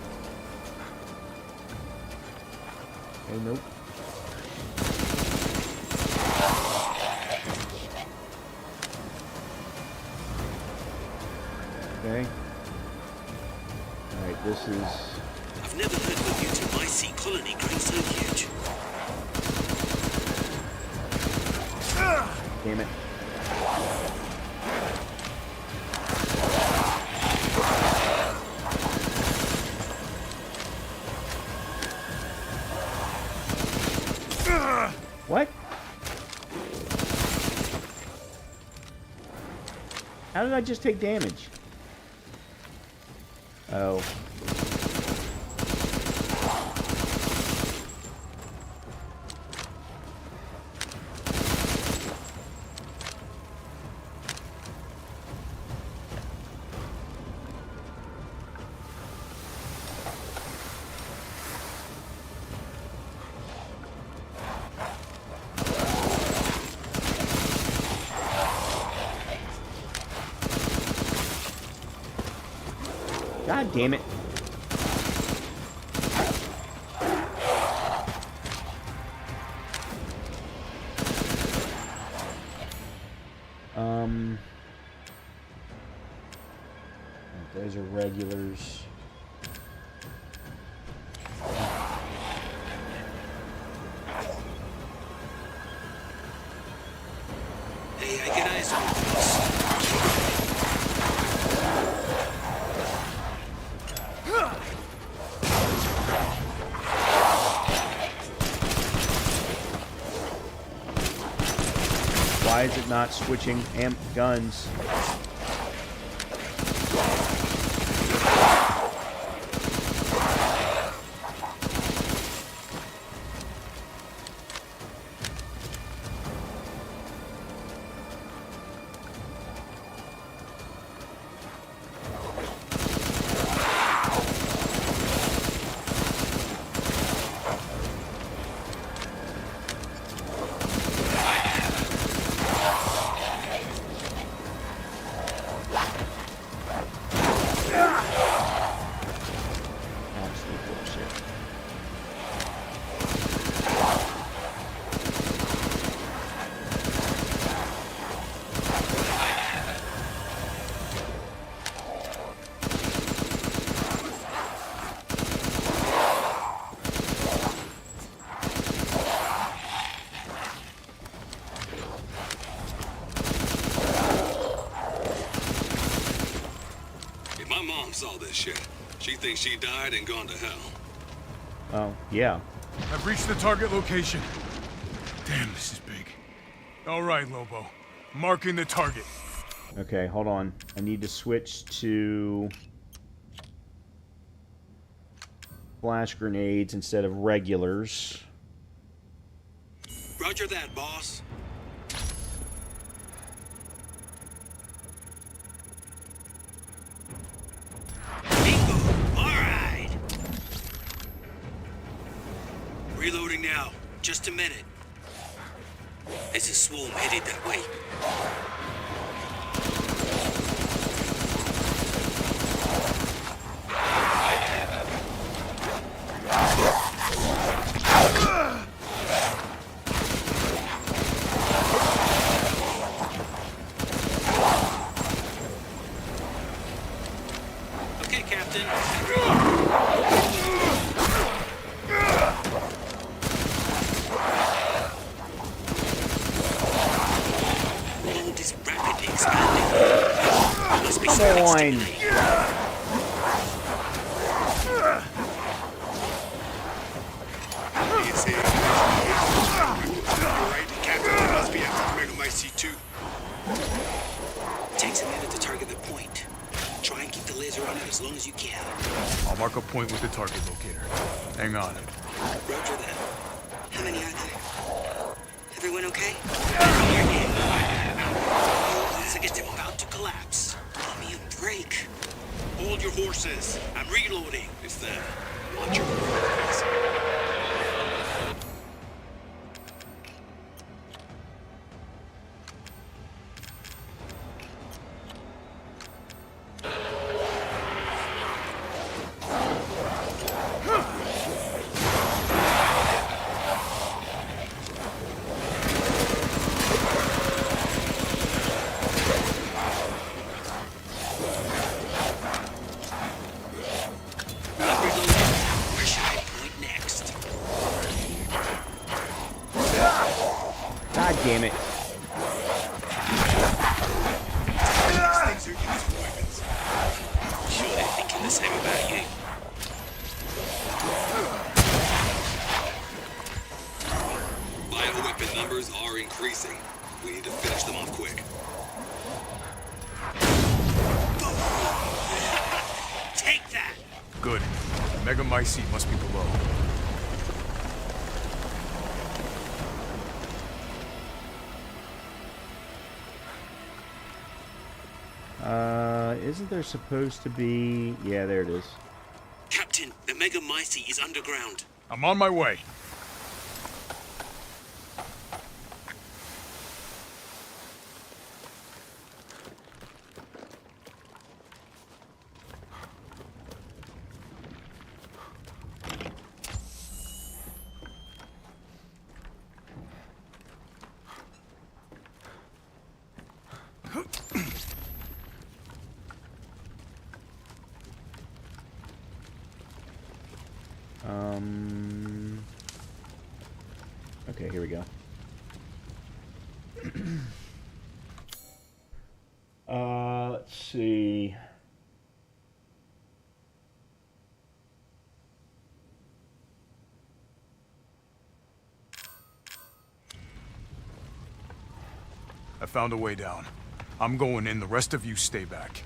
Oh, nope. Okay. Alright, this is... I've never heard of you to my sea colony growing so huge. Damn it. What? How did I just take damage? Oh. God damn it. Those are regulars. Hey, I get eyes on you, boss. is it not switching guns? Saw this shit. She thinks she died and gone to hell. Oh, yeah. I've reached the target location. Damn, this is big. All right, Lobo. Marking the target. Okay, hold on. I need to switch to flash grenades instead of regulars. Roger that, boss. Reloading now. Just a minute. There's a swarm headed that way. Okay, Captain. Come on. Takes a minute to target the point. Try and keep the laser on it as long as you can. I'll mark a point with the target locator. Hang on. Roger that. How many are there? Everyone okay? It's about to collapse. Give me a break. Hold your horses. I'm reloading. It's the launcher. Damn it. These things are useful weapons. Sure, they're thinking the same about you. Bioweapon numbers are increasing. We need to finish them off quick. Take that! Good. Mega Mycete must be below. Isn't there supposed to be... Yeah, there it is. Captain, the Mega Mycete is underground. I'm on my way. Okay, here we go. Let's see. I found a way down. I'm going in, the rest of you stay back.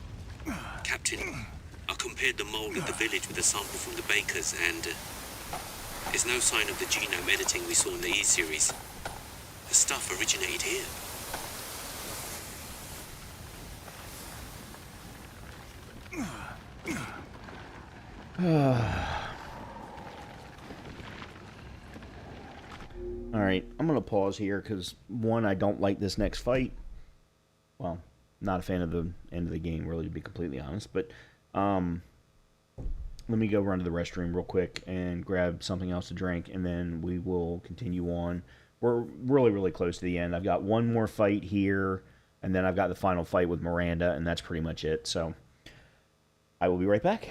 Captain, I compared the mold at the village with a sample from the bakers, and there's no sign of the genome editing we saw in the E-series. The stuff originated here. Alright, I'm going to pause here because, one, I don't like this next fight. Well, not a fan of the end of the game, really, to be completely honest. But let me go run to the restroom real quick and grab something else to drink, and then we will continue on. We're really, really close to the end. I've got one more fight here, and then I've got the final fight with Miranda, and that's pretty much it. So I will be right back.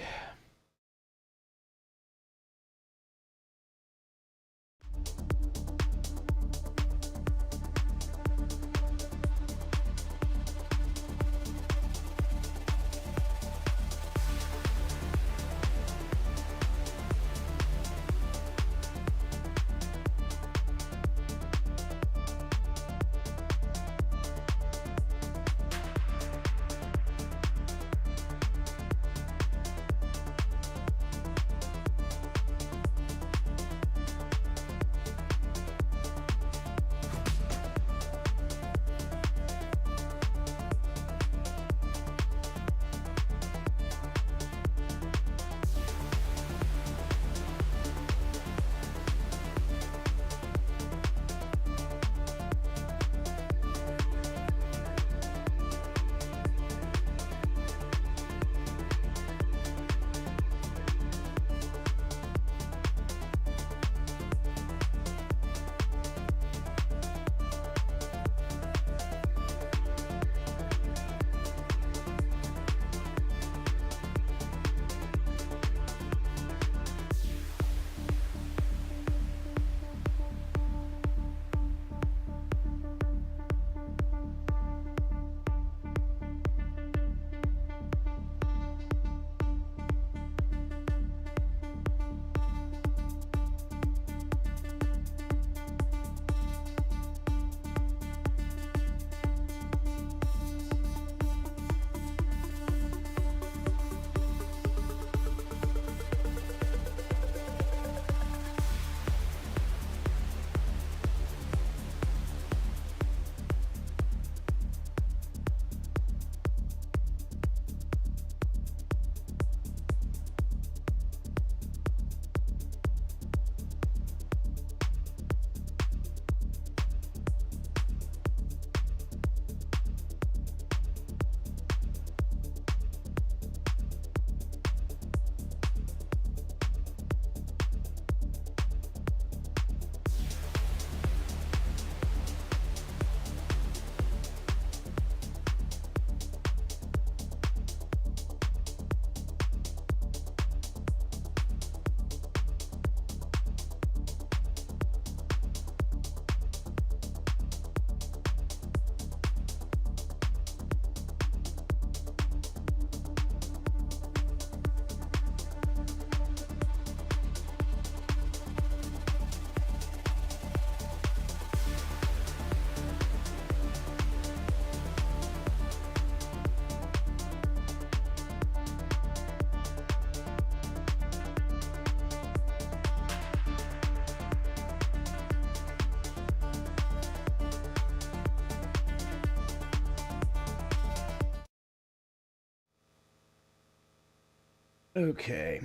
Okay.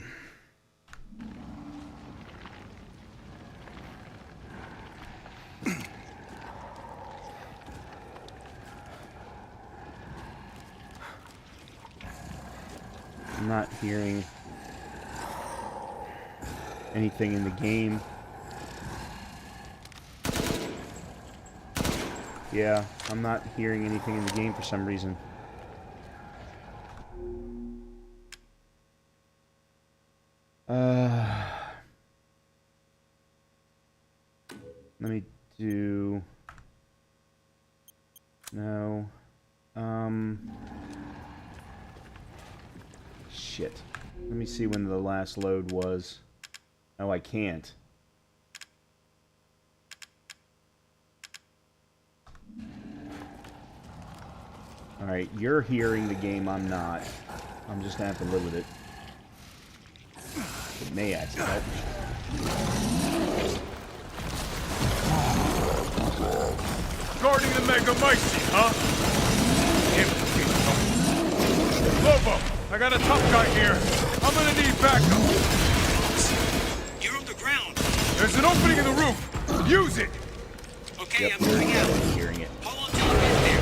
I'm not hearing anything in the game. Yeah, I'm not hearing anything in the game for some reason. Let me do... No. Shit. Let me see when the last load was. Oh, I can't. Alright, you're hearing the game, I'm not. I'm just gonna have to live with it. It may actually help. Guarding the Megamycete, huh? Lobo, I got a tough guy here. I'm gonna need backup. You're on the ground. There's an opening in the roof. Use it. Okay, Yep, I'm moving out. hearing it. Hold on till I get there.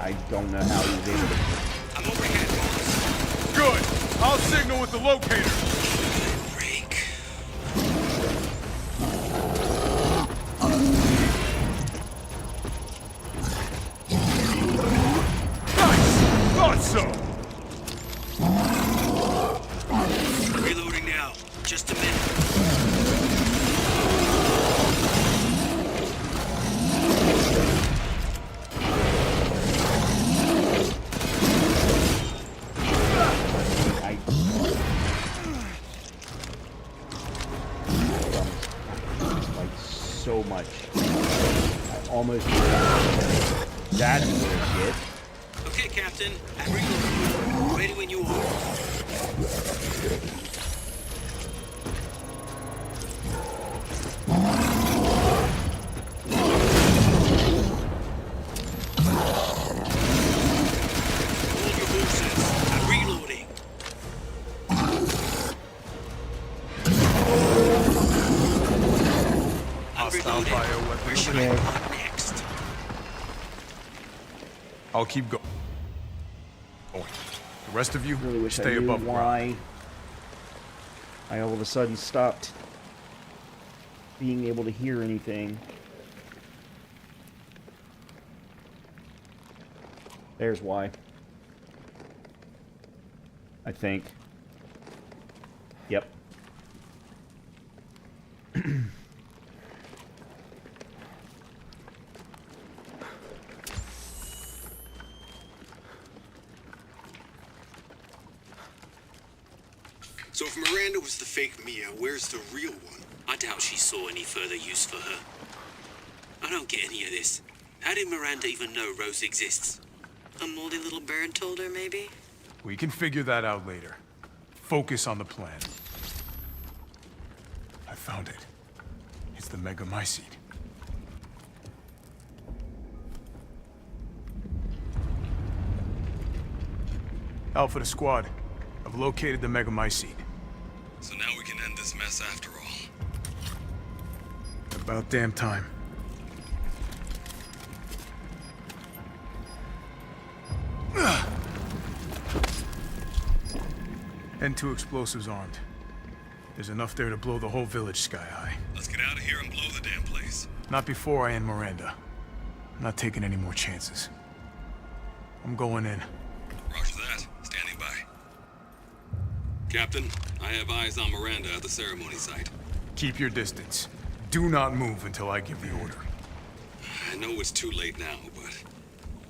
I don't know how he's able to. I'm overhead, boss. Good. I'll signal with the locator. Break. Nice. Thought so. Reloading now. Just a minute. So much. I almost. That's bullshit. Okay, Captain. I'm reloading. Ready when you are. Hold your horses. I'm reloading. Hostile bioweapon. Should I go next? I'll keep going. The rest of you, I really wish stay I knew above ground. why I all of a sudden stopped being able to hear anything. There's why. I think. Yep. So if Miranda was the fake Mia, where's the real one? I doubt she saw any further use for her. I don't get any of this. How did Miranda even know Rose exists? A moldy little bird told her, maybe? We can figure that out later. Focus on the plan. I found it. It's the Megamycete. Alpha to squad. I've located the Megamycete. So now we can end this mess after all. About damn time. N2 explosives armed. There's enough there to blow the whole village sky high. Let's get out of here and blow the damn place. Not before I end Miranda. I'm not taking any more chances. I'm going in. Roger that. Standing by. Captain, I have eyes on Miranda at the ceremony site. Keep your distance. Do not move until I give the order. I know it's too late now, but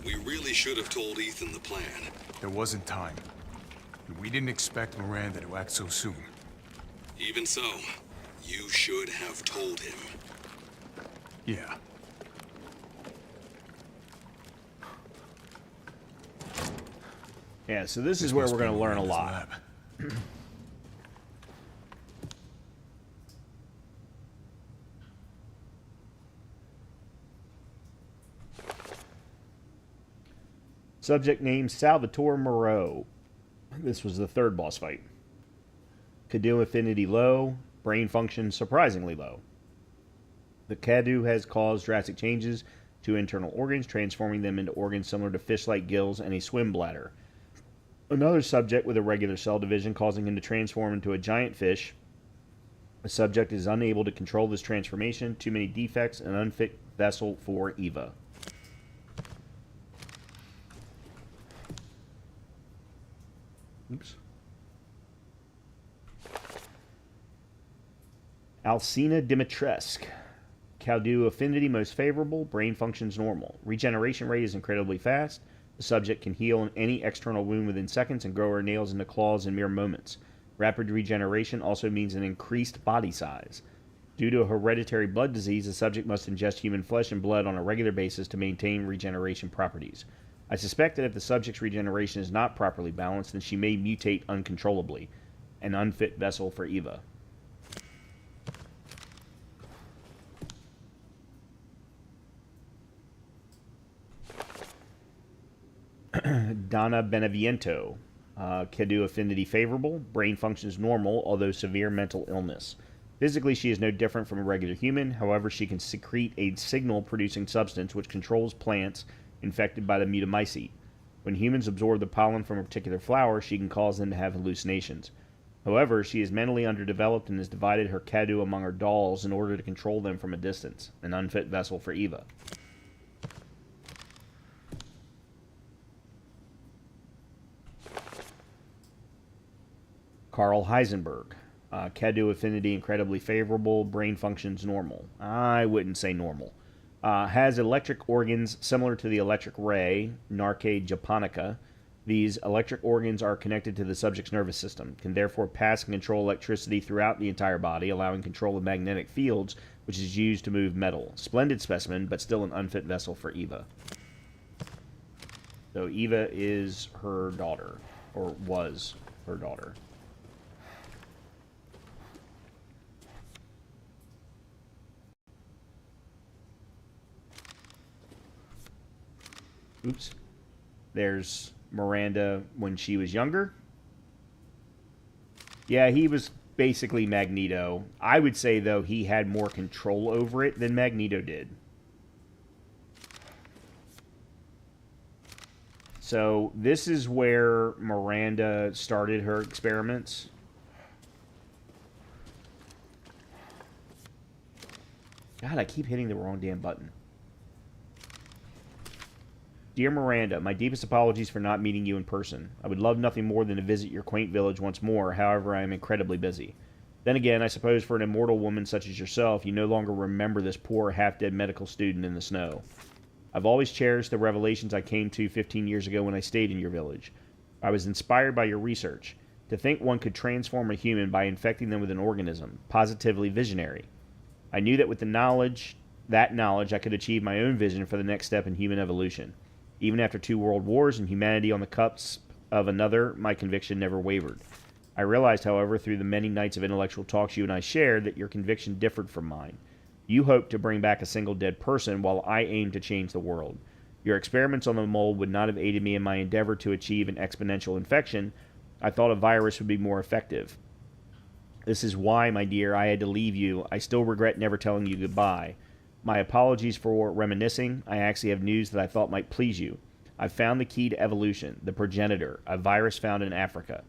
we really should have told Ethan the plan. There wasn't time. We didn't expect Miranda to act so soon. Even so, you should have told him. Yeah. Yeah, so this is where we're going to learn a lot. Subject name Salvatore Moreau. This was the third boss fight. Kadu affinity low, brain function surprisingly low. The Kadu has caused drastic changes to internal organs, transforming them into organs similar to fish-like gills and a swim bladder. Another subject with a regular cell division, causing him to transform into a giant fish The subject is unable to control this transformation. Too many defects. An unfit vessel for Eva. Oops. Alcina Dimitrescu. Caldu affinity most favorable. Brain functions normal. Regeneration rate is incredibly fast. The subject can heal any external wound within seconds and grow her nails into claws in mere moments. Rapid regeneration also means an increased body size. Due to a hereditary blood disease, the subject must ingest human flesh and blood on a regular basis to maintain regeneration properties. I suspect that if the subject's regeneration is not properly balanced, then she may mutate uncontrollably. An unfit vessel for Eva. Donna Beneviento. Kedu affinity favorable. Brain functions normal, although severe mental illness. Physically, she is no different from a regular human. However, she can secrete a signal-producing substance which controls plants infected by the mutamycete. When humans absorb the pollen from a particular flower, she can cause them to have hallucinations. However, she is mentally underdeveloped and has divided her Kedu among her dolls in order to control them from a distance. An unfit vessel for Eva. Carl Heisenburg. Kedu affinity incredibly favorable. Brain functions normal. I wouldn't say normal. Has electric organs similar to the electric ray, Narke japonica. These electric organs are connected to the subject's nervous system, can therefore pass and control electricity throughout the entire body, allowing control of magnetic fields, which is used to move metal. Splendid specimen, but still an unfit vessel for Eva. So Eva is her daughter, or was her daughter. Oops. There's Miranda when she was younger. Yeah, he was basically Magneto. I would say, though, he had more control over it than Magneto did. So this is where Miranda started her experiments. God, I keep hitting the wrong damn button. Dear Miranda, my deepest apologies for not meeting you in person. I would love nothing more than to visit your quaint village once more, however I am incredibly busy. Then again, I suppose for an immortal woman such as yourself, you no longer remember this poor, half-dead medical student in the snow. I've always cherished the revelations I came to 15 years ago when I stayed in your village. I was inspired by your research. To think one could transform a human by infecting them with an organism, positively visionary. I knew that with that knowledge, I could achieve my own vision for the next step in human evolution. Even after 2 world wars and humanity on the cusp of another, my conviction never wavered. I realized, however, through the many nights of intellectual talks you and I shared, that your conviction differed from mine. You hoped to bring back a single dead person, while I aimed to change the world. Your experiments on the mold would not have aided me in my endeavor to achieve an exponential infection. I thought a virus would be more effective. This is why, my dear, I had to leave you. I still regret never telling you goodbye. My apologies for reminiscing. I actually have news that I thought might please you. I've found the key to evolution, the progenitor, a virus found in Africa.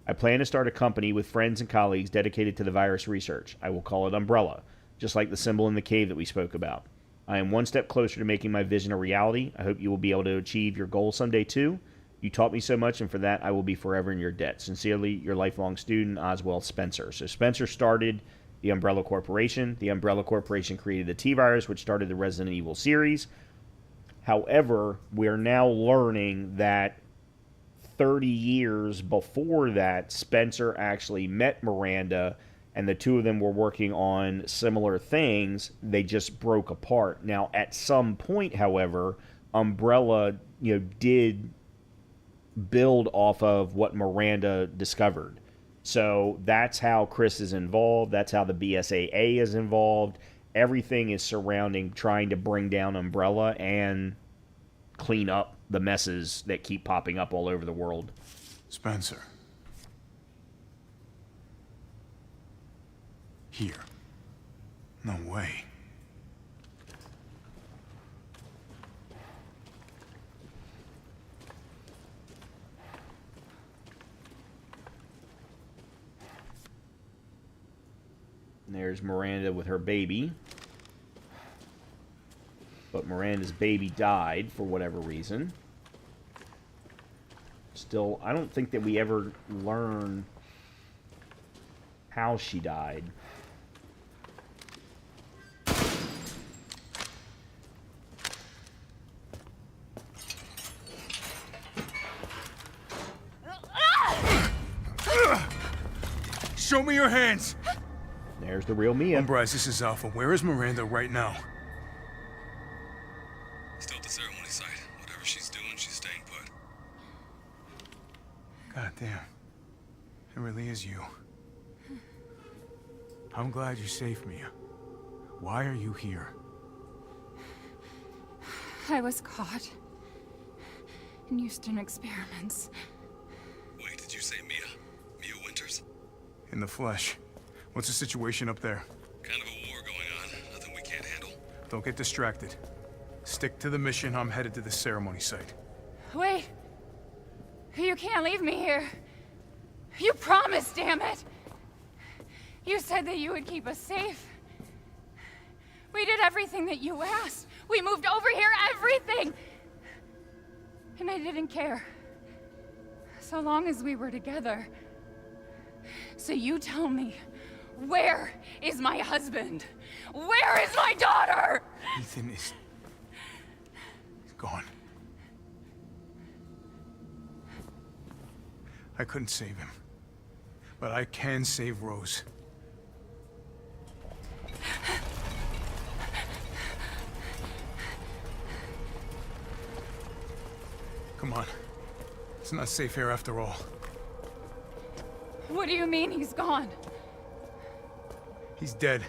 I plan to start a company with friends and colleagues dedicated to the virus research. I will call it Umbrella, just like the symbol in the cave that we spoke about. I am one step closer to making my vision a reality. I hope you will be able to achieve your goal someday too. You taught me so much, and for that I will be forever in your debt. Sincerely, your lifelong student, Oswald Spencer. So Spencer started the Umbrella Corporation. The Umbrella Corporation created the T-Virus, which started the Resident Evil series. However, we're now learning that 30 years before that, Spencer actually met Miranda, and the two of them were working on similar things. They just broke apart. Now, at some point, however, Umbrella, did build off of what Miranda discovered. So that's how Chris is involved. That's how the BSAA is involved. Everything is surrounding trying to bring down Umbrella and clean up the messes that keep popping up all over the world. Spencer. Here. No way. There's Miranda with her baby. But Miranda's baby died for whatever reason. Still, I don't think that we ever learn how she died. Show me your hands! There's the real Mia. Umbrise, this is Alpha. Where is Miranda right now? Still at the ceremony site. Whatever she's doing, she's staying put. God damn. It really is you. I'm glad you saved me. Why are you here? I was caught in Houston experiments. Wait, did you say Mia? Mia Winters? In the flesh. What's the situation up there? Kind of a war going on. Nothing we can't handle. Don't get distracted. Stick to the mission. I'm headed to the ceremony site. Wait! You can't leave me here. You promised, damn it! You said that you would keep us safe. We did everything that you asked. We moved over here, everything! And I didn't care. So long as we were together. So you tell me, where is my husband? Where is my daughter? Ethan is... he's gone. I couldn't save him. But I can save Rose. Come on. It's not safe here after all. What do you mean he's gone? He's dead.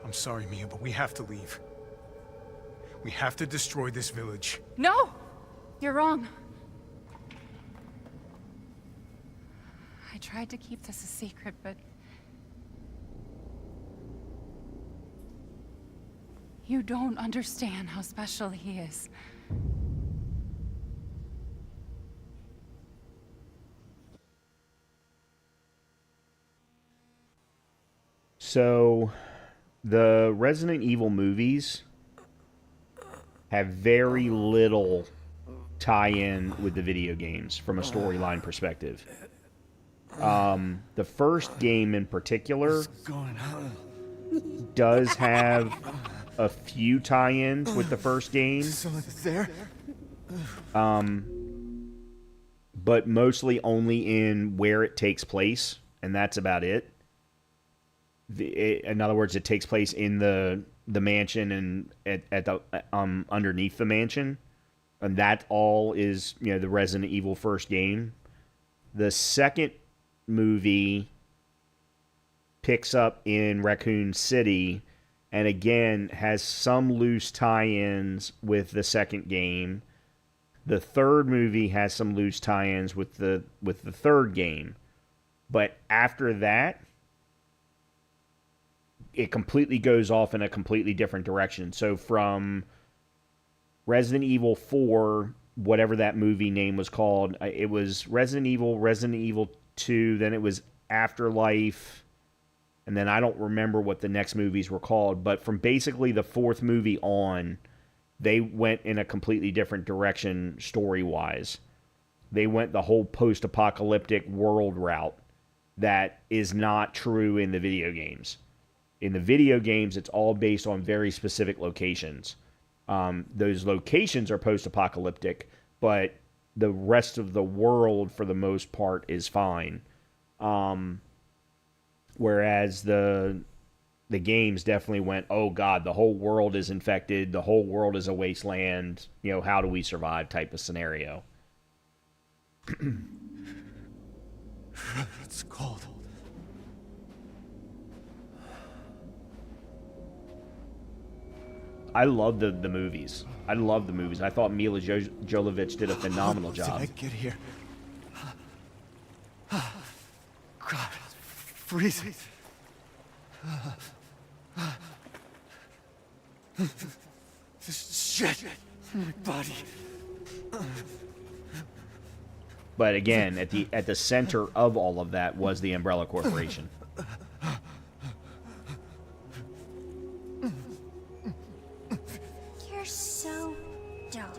I'm sorry, Mia, but we have to leave. We have to destroy this village. No! You're wrong. I tried to keep this a secret, but... you don't understand how special he is. So, the Resident Evil movies have very little tie-in with the video games from a storyline perspective. The first game in particular does have a few tie-ins with the first game. There? But mostly only in where it takes place, and that's about it. In other words, it takes place in the mansion and at the underneath the mansion, and that all is, you know, the Resident Evil first game. The second movie picks up in Raccoon City, and again has some loose tie-ins with the second game. The third movie has some loose tie-ins with the third game, but after that, it completely goes off in a completely different direction. So from Resident Evil 4, whatever that movie name was called, it was Resident Evil 2, then it was Afterlife, and then I don't remember what the next movies were called, but from basically the fourth movie on, they went in a completely different direction story-wise. They went the whole post-apocalyptic world route that is not true in the video games. In the video games, it's all based on very specific locations. Those locations are post-apocalyptic, but the rest of the world, for the most part, is fine. Whereas the games definitely went, oh god, the whole world is infected, the whole world is a wasteland, you know, how do we survive type of scenario. It's cold. I love the movies. I love the movies. I thought Mila Jovovich did a phenomenal job. Did I get here? God, it's freezing. This shit in my body. But again, at the center of all of that was the Umbrella Corporation. You're so dumb.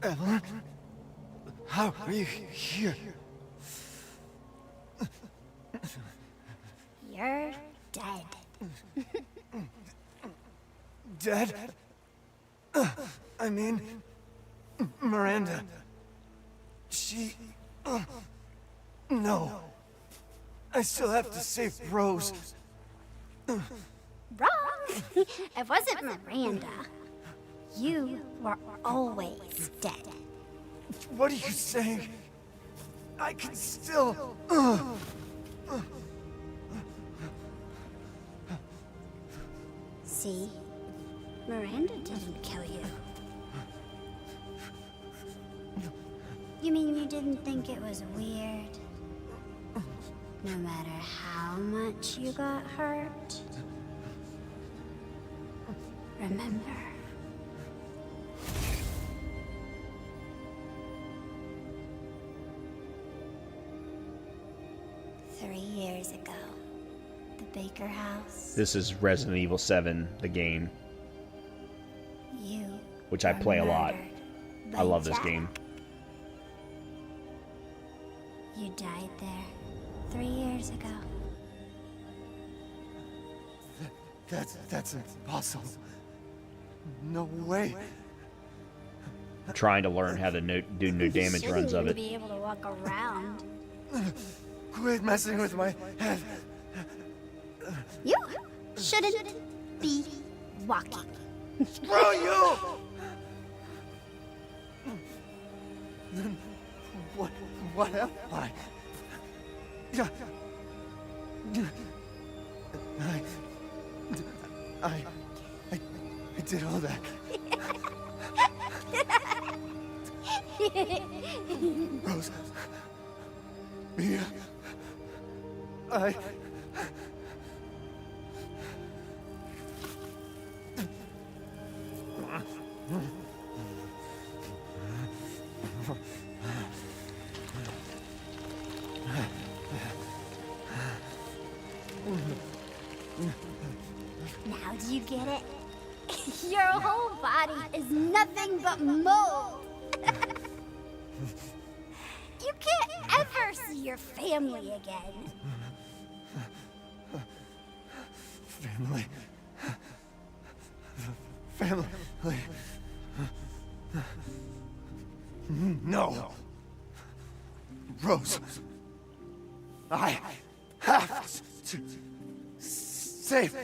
Evelyn? How are you here? You're dead. Dead? I mean, Miranda. She... No. I still have to save Rose. Wrong! It wasn't Miranda. You were always dead. What are you saying? I can still... See? Miranda didn't kill you. You mean you didn't think it was weird? No matter how much you got hurt? Remember. Years ago, the Baker House. This is Resident Evil 7, the game, You which I play a lot. I love this Jack. game. You died there 3 years ago. That's impossible. No way. I'm trying to learn how to do no damage You runs of shouldn't it. be able to walk around. Quit messing with my head. You shouldn't be walking. Screw you! Then what am I? I did all that. Rose. Mia. Now do you get it? Your whole body is nothing but mold. You can't ever see your family again. Family. Family. No. Rose. I have to save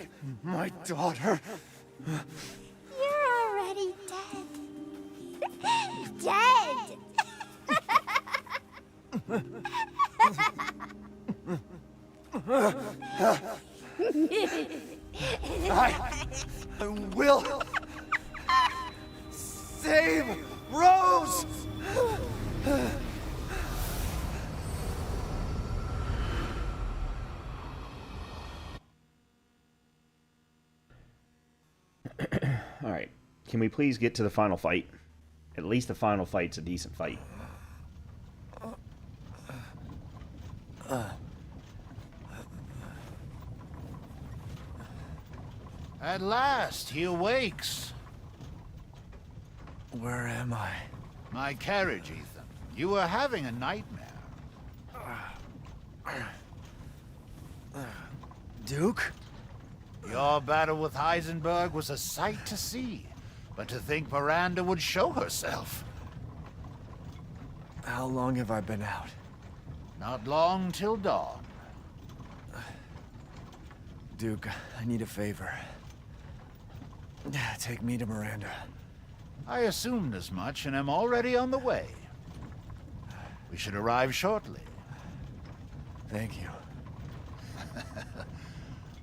my daughter. You're already dead. Dead! I will save Rose! Alright. Can we please get to the final fight? At least the final fight's a decent fight. At last, he awakes. Where am I? My carriage, Ethan. You were having a nightmare. Duke? Your battle with Heisenburg was a sight to see. But to think Miranda would show herself. How long have I been out? Not long till dawn. Duke, I need a favor. Take me to Miranda. I assumed as much and am already on the way. We should arrive shortly. Thank you.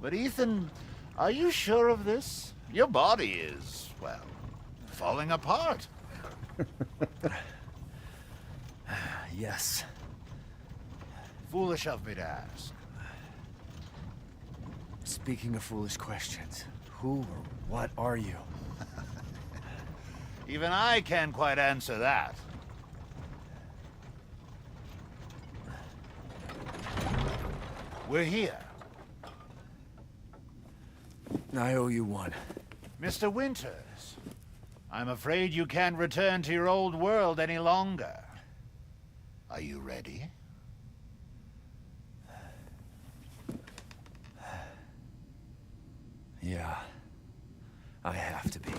But Ethan, are you sure of this? Your body is, well, falling apart. Yes. Foolish of me to ask. Speaking of foolish questions, who or what are you? Even I can't quite answer that. We're here. I owe you one. Mr. Winters, I'm afraid you can't return to your old world any longer. Are you ready? Yeah, I have to be.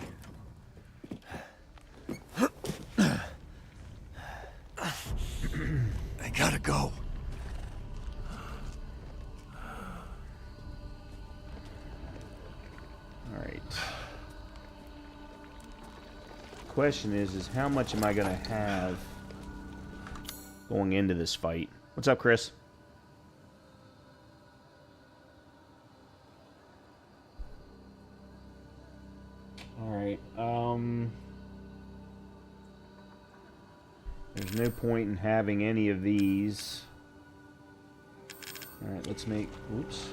I gotta go. All right. Question is how much am I gonna have going into this fight? What's up, Chris? All right. There's no point in having any of these. All right, let's make. Oops.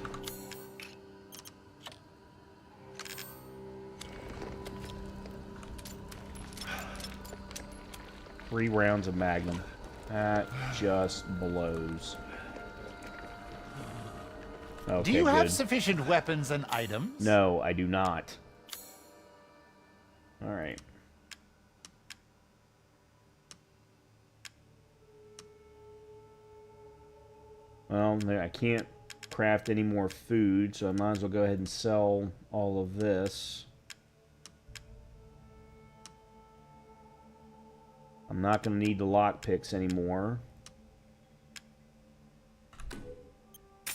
Three rounds of Magnum. That just blows. Okay, do you have good. sufficient weapons and items? No, I do not. All right. Well, I can't craft any more food, so I might as well go ahead and sell all of this. I'm not going to need the lockpicks anymore.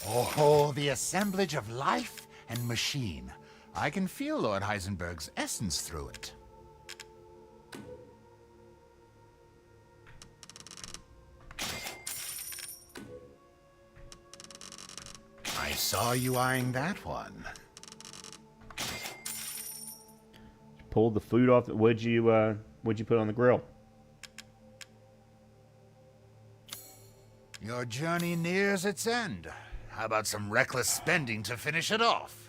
Oh, the assemblage of life and machine. I can feel Lord Heisenburg's essence through it. I saw you eyeing that one. Pulled the food off. What'd you put on the grill? Your journey nears its end. How about some reckless spending to finish it off?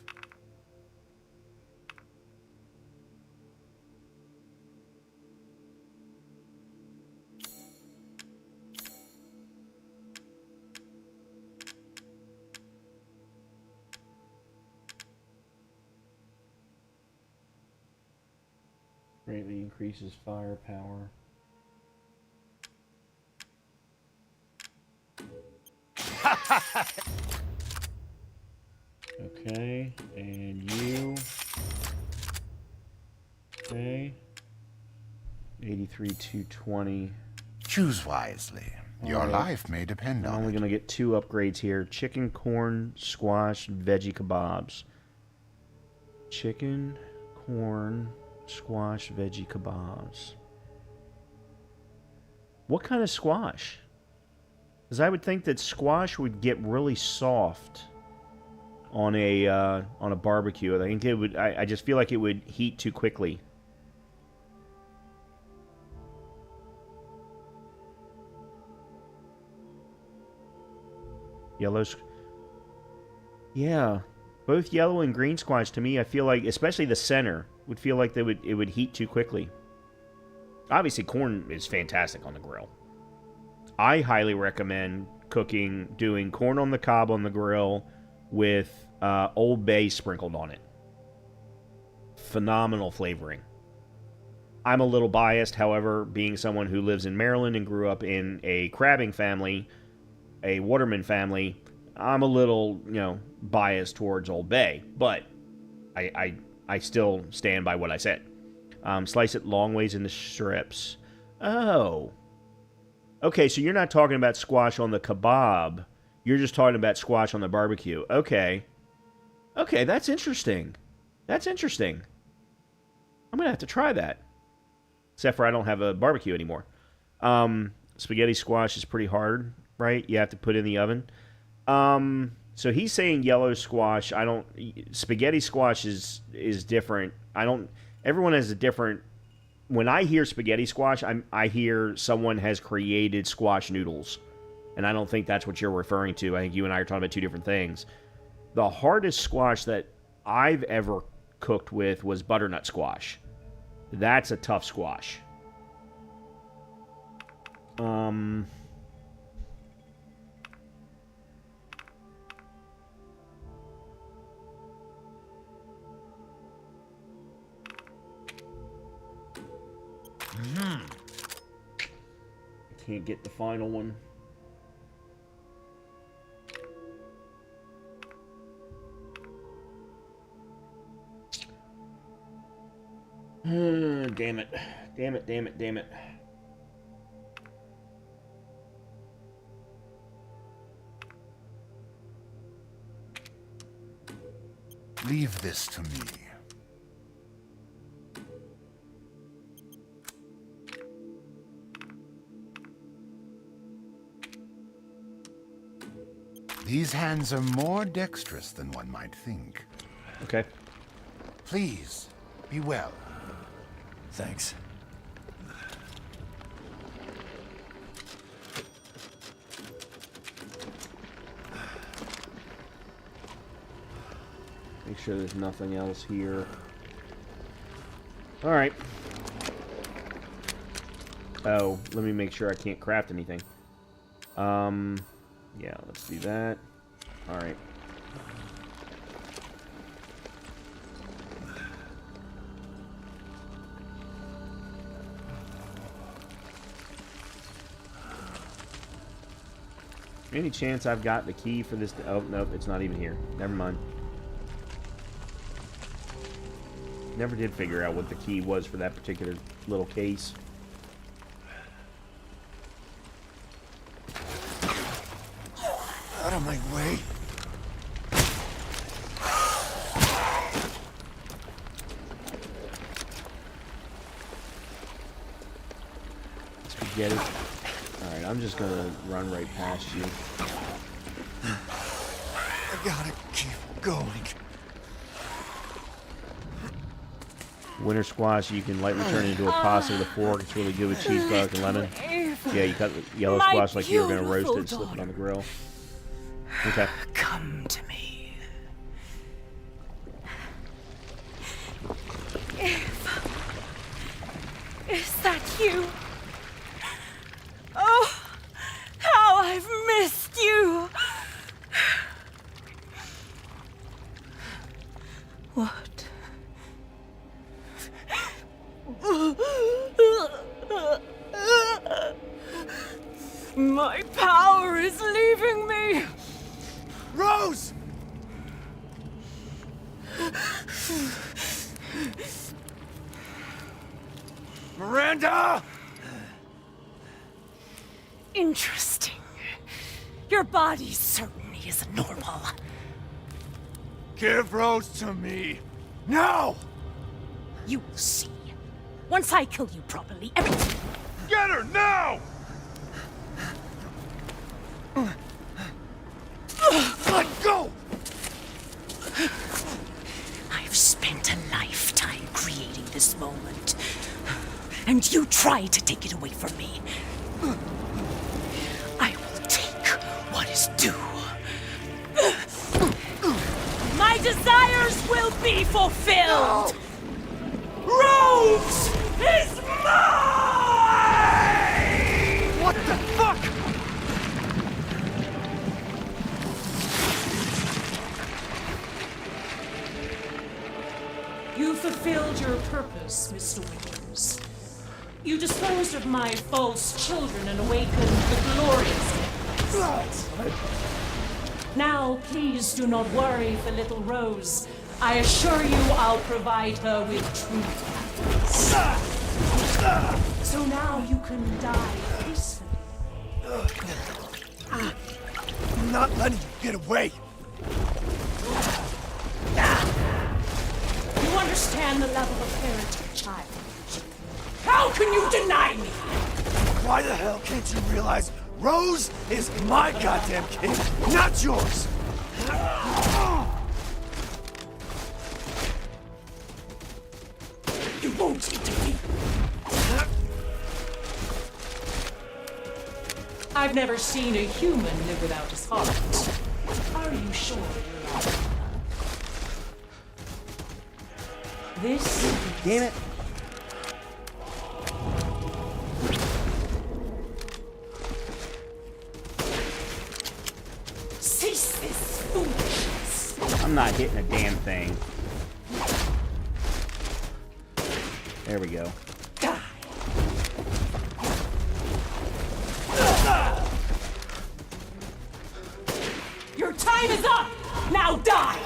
Greatly increases firepower. Okay, and you. Okay. 83, 220. Choose wisely. Your life may depend I'm on only it. going to get 2 upgrades here. Chicken, corn, squash, veggie kebabs. Chicken, corn, squash, veggie kebabs. What kind of squash? Because I would think that squash would get really soft on a barbecue. I think it would. I just feel like it would heat too quickly. Yellows. Yeah, both yellow and green squash to me, I feel like, especially the center, would feel like it would heat too quickly. Obviously, corn is fantastic on the grill. I highly recommend doing corn on the cob on the grill with Old Bay sprinkled on it. Phenomenal flavoring. I'm a little biased, however, being someone who lives in Maryland and grew up in a crabbing family, a waterman family, I'm a little, biased towards Old Bay, but I still stand by what I said. Slice it long ways into strips. Oh. Okay, so you're not talking about squash on the kebab. You're just talking about squash on the barbecue. Okay. Okay, that's interesting. That's interesting. I'm going to have to try that. Except for I don't have a barbecue anymore. Spaghetti squash is pretty hard, right? You have to put it in the oven. So he's saying yellow squash. Spaghetti squash is different. Everyone has a different. When I hear spaghetti squash, I hear someone has created squash noodles. And I don't think that's what you're referring to. I think you and I are talking about two different things. The hardest squash that I've ever cooked with was butternut squash. That's a tough squash. can't get the final one. Damn it. Damn it, damn it, damn it. Leave this to me. These hands are more dexterous than one might think. Okay. Please, be well. Thanks. Make sure there's nothing else here. Alright. Oh, let me make sure I can't craft anything. Yeah, let's do that. Alright. Any chance I've got the key for this? Oh, nope, it's not even here. Never mind. Never did figure out what the key was for that particular little case. Out of my way. Spaghetti. Alright, I'm just gonna run right past you. I gotta keep going. Winter squash, you can lightly turn into a pasta with a fork. It's really good with cheese, garlic, and lemon. Yeah, you cut the yellow squash like you were gonna roast it and slip it on the grill. Okay. Come to me. Is that you? Oh, how I've missed you. What? My power is leaving me. Rose! Miranda! Interesting. Your body certainly isn't normal. Give Rose to me. Now! You will see. Once I kill you properly, everything... Get her now! Let go! I've spent a lifetime creating this moment. And you try to take it away from me. I will take what is due. My desires will be fulfilled! Rose is mine! What the fuck? You fulfilled your purpose, Mr. Winters. You disposed of my false children and awakened the glorious Nicholas. Now, please do not worry for little Rose. I assure you I'll provide her with true happiness. So now you can die peacefully. I'm not letting you get away. You understand the level of parenting, child. How can you deny me? Why the hell can't you realize Rose is my goddamn kid, not yours? You won't intervene. I've never seen a human live without his heart. Are you sure you're not? This... Damn it. Cease this foolishness. I'm not hitting a damn thing. There we go. Die. up! Now die!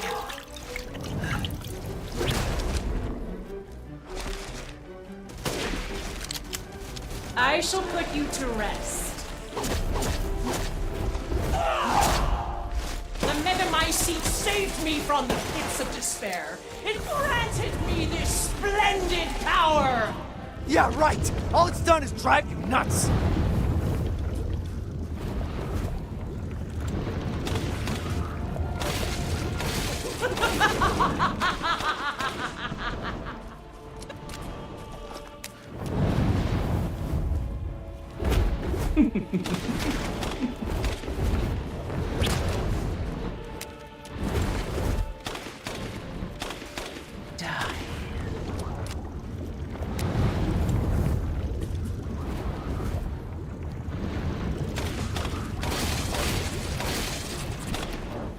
I shall put you to rest. The Megamycete saved me from the pits of despair. It granted me this splendid power! Yeah, right! All it's done is drive you nuts! Die.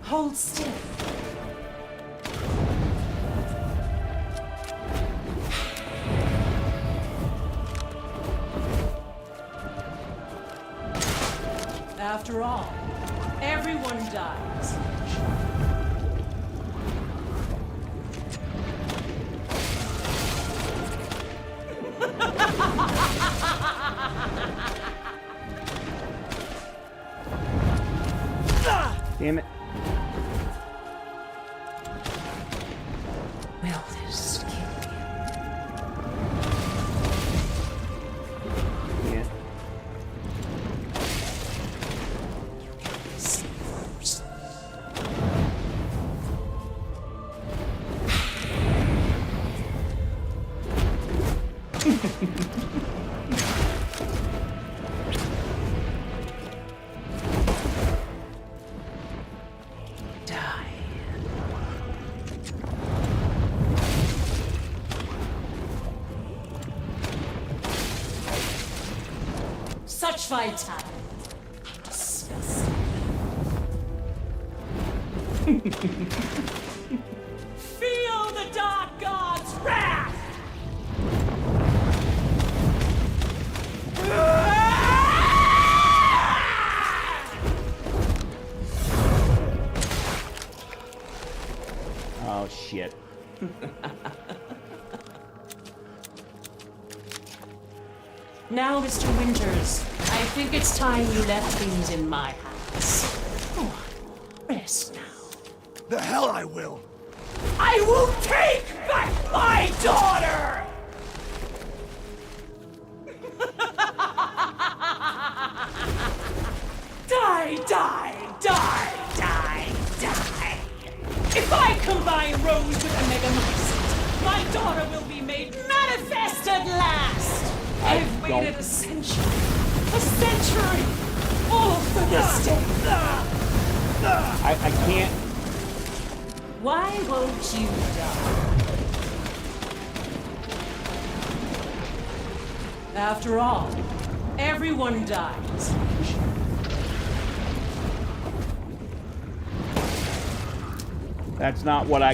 Hold still. After all, everyone dies. Damn it. Will this kill you? Yeah. Such vitality. Disgusting. Feel the Dark God's wrath! Oh, shit. Now, Mr. Winters, I think it's time you left things in my house. Go on, rest now. The hell I will! I will take back my daughter! Die, die, die, die, die! If I combine Rose with a Megamycete, my daughter will be made manifest at last! I've waited a century, all for this day. I can't. Why won't you die? After all, everyone dies. That's not what I...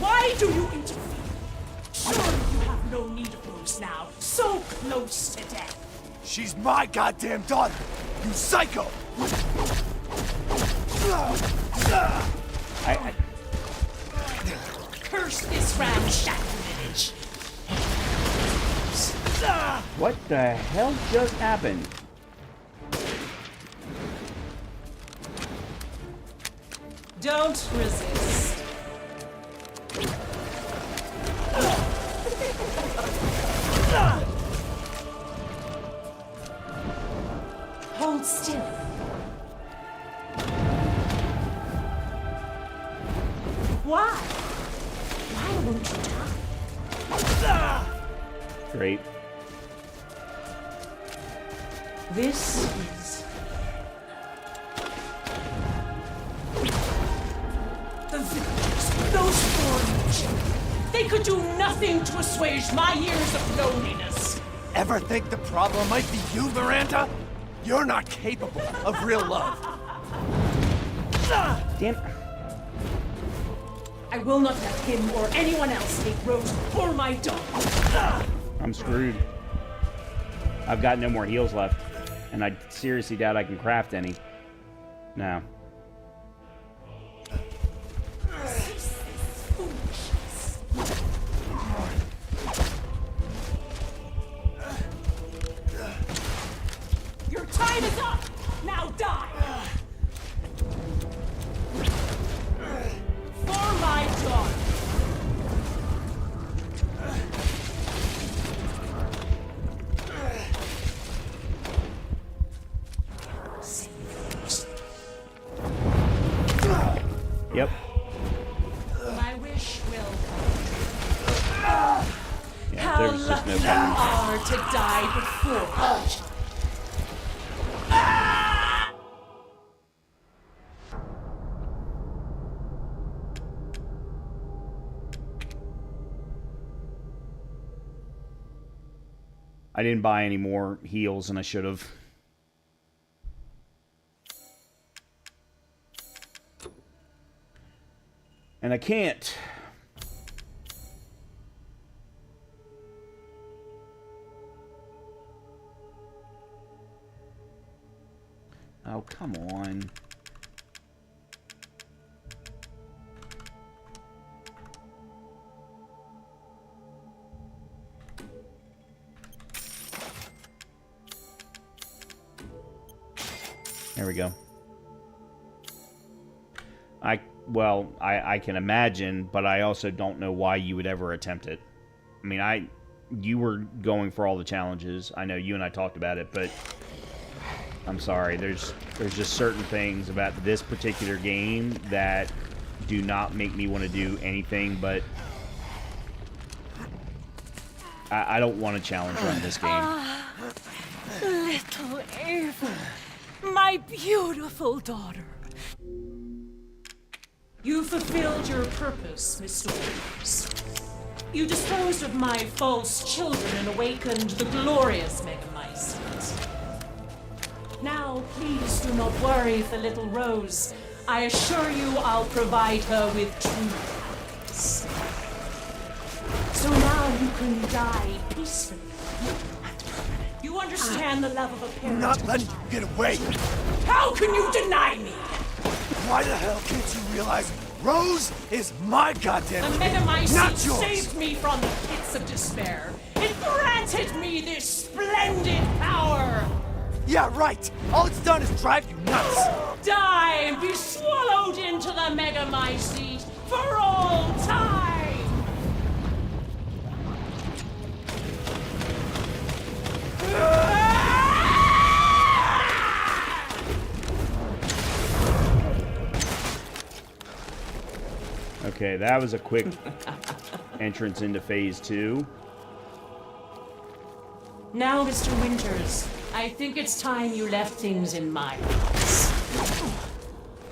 Why do you interfere? Surely you have no need of Rose now, so close to death. She's my goddamn daughter, you psycho! Curse this ramshackle village. What the hell just happened? Don't resist. Hold still. Why? Why won't you die? Great. This is the villagers, those foreign children. They could do nothing to assuage my years of loneliness. Ever think the problem might be you, Miranda? You're not capable of real love. Damn. I will not let him or anyone else take Rose or my daughter. I'm screwed. I've got no more heals left. And I seriously doubt I can craft any. No. Your time is up! Now die! For my daughter! Yep. My wish will come. Yeah, How there's just no lucky you button. are to die before. I didn't buy any more heals than I should have. And I can't. Oh, come on. There we go. I can imagine, but I also don't know why you would ever attempt it. I mean, you were going for all the challenges. I know you and I talked about it, but I'm sorry. There's just certain things about this particular game that do not make me want to do anything but... I don't want to challenge run this game. Little Ava, my beautiful daughter. You fulfilled your purpose, Mr. Winters. You disposed of my false children and awakened the glorious Megamycete. Now, please do not worry for little Rose. I assure you I'll provide her with true happiness. So now you can die peacefully. You understand the love of a parent. I'm not letting you get away. How can you deny me? Why the hell can't you realize Rose is my goddamn The kid, Megamycete not yours? saved me from the pits of despair. It granted me this splendid power. Yeah, right. All it's done is drive you nuts. Die and be swallowed into the Megamycete for all time. Okay, that was a quick entrance into phase 2. Now, Mr. Winters, I think it's time you left things in my hands.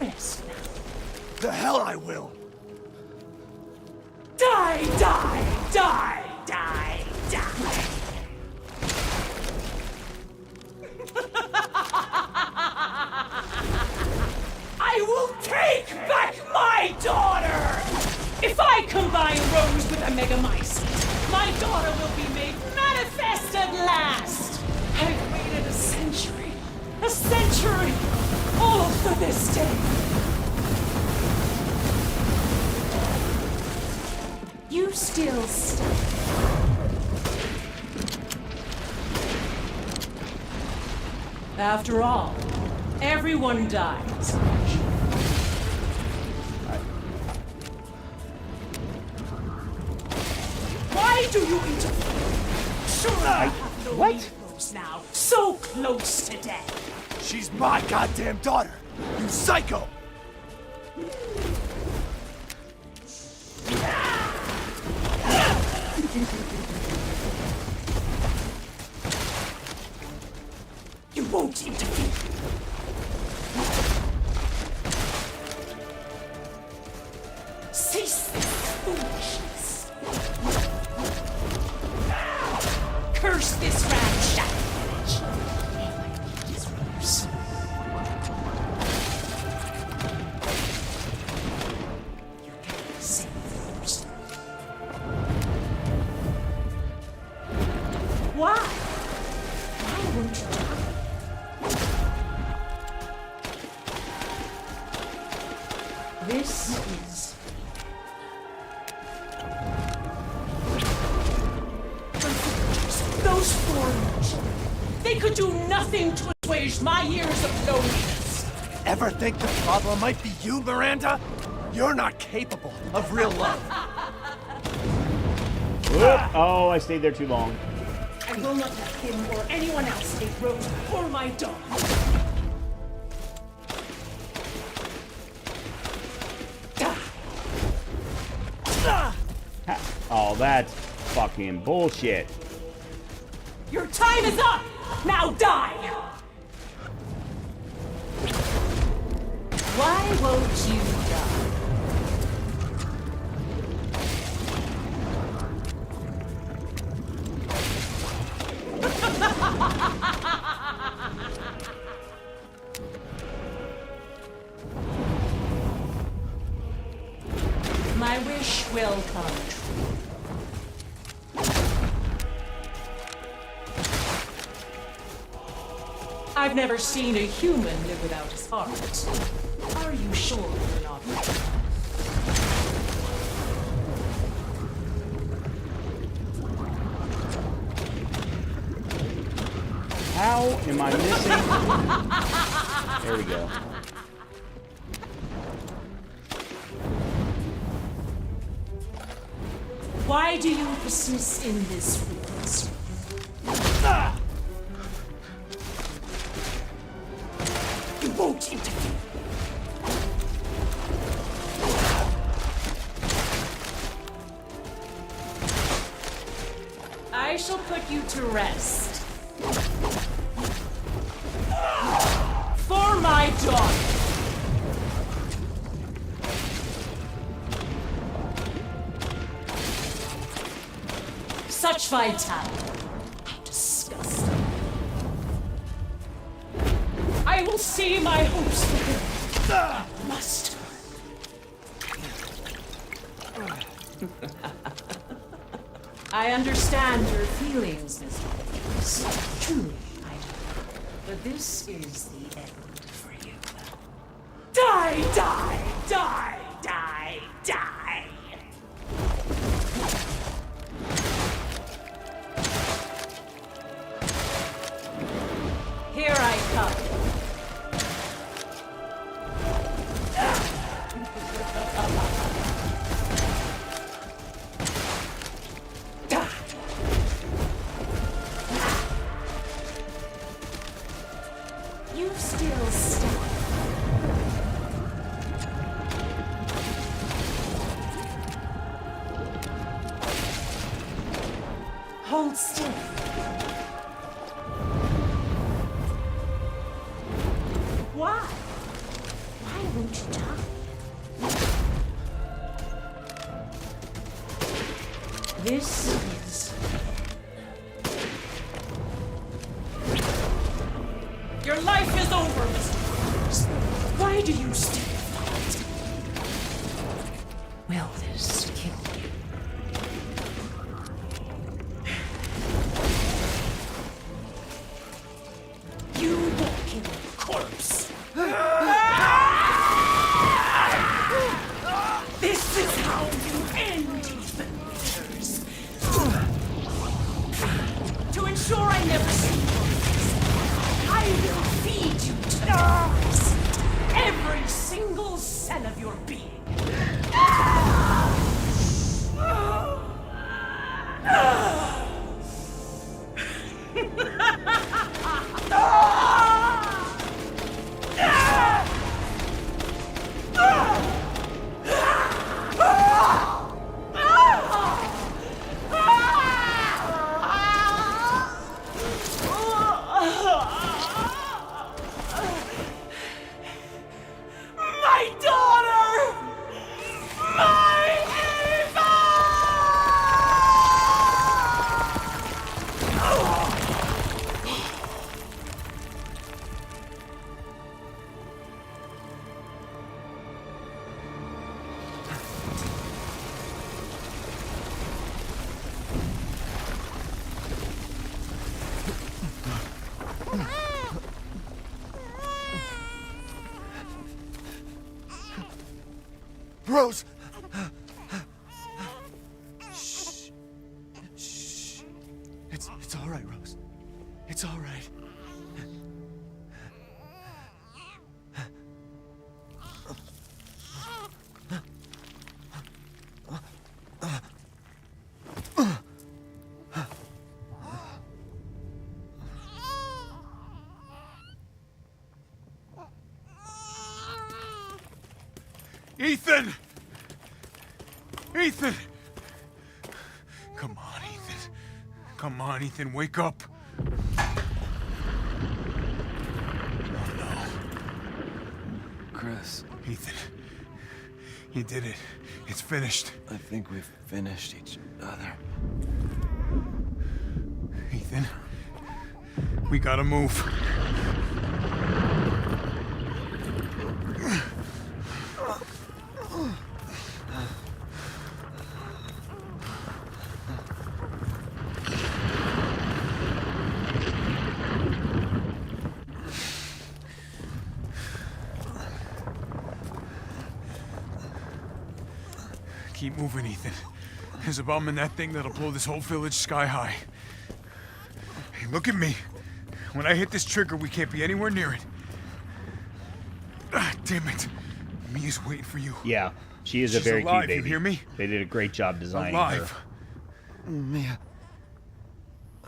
Rest now. The hell I will. Die, die, die, die, die. I will take back my daughter! If I combine Rose with a Megamycete, my daughter will be made manifest at last! I've waited a century, all for this day. You still stay. After all, everyone dies. Why do you interfere? Sure, I have no Rose now. So close to death. She's my goddamn daughter. You psycho. You won't interfere. Cease this foolishness. Curse this ramshackle village. All I need is Rose. You gotta save Rose. Why? Why won't you die? This is... Those foreigners, they could do nothing to assuage my years of loneliness. Ever think the problem might be you, Miranda? You're not capable of real love. Whoop. Oh, I stayed there too long. I will not let him or anyone else take Rose or my dog. Oh, that's fucking bullshit. Your time is up! Now die! Why won't you die? My wish will come true. I've never seen a human live without his heart. Are you sure you're not right? How am I missing? There we go. Why do you persist in this frequency? You won't interfere. I shall put you to rest. For my daughter. Such vitality. How disgusting. I will see my hopes fulfilled. Must. I understand your feelings, Miss Hawkins. Truly, I do. But this is the end for you. Die, die, die, die, die. Here I come. You still stuck. Hold still. Why? Why won't you die? This is... Your life is over, Mr. Rose. Why do you still fight? Will this kill you? You will kill a corpse. This is how you end, Ethan Winters. Rose! Shh. Shh. It's all right, Rose. It's all right. Ethan! Ethan! Come on, Ethan. Come on, Ethan, wake up. Oh, no. Chris. Ethan, you did it. It's finished. I think we've finished each other. Ethan, we gotta move. Keep moving, Ethan. There's a bomb in that thing that'll blow this whole village sky high. Hey, look at me. When I hit this trigger, we can't be anywhere near it. Ah, damn it. Mia's waiting for you. Yeah, she is a She's very alive, cute baby. you hear me? They did a great job designing Alive. her. Mia.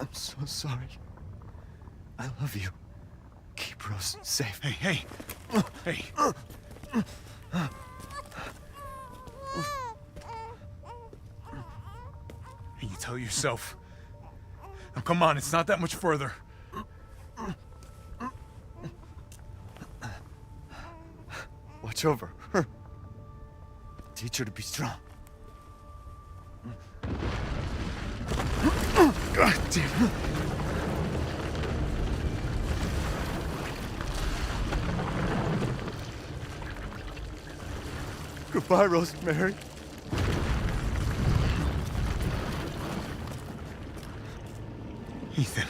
I'm so sorry. I love you. Keep Rose safe. Hey, hey. Hey. Hey, you tell yourself. Now, come on, it's not that much further. Watch over her. Teach her to be strong. God damn. Goodbye, Rosemary. Ethan.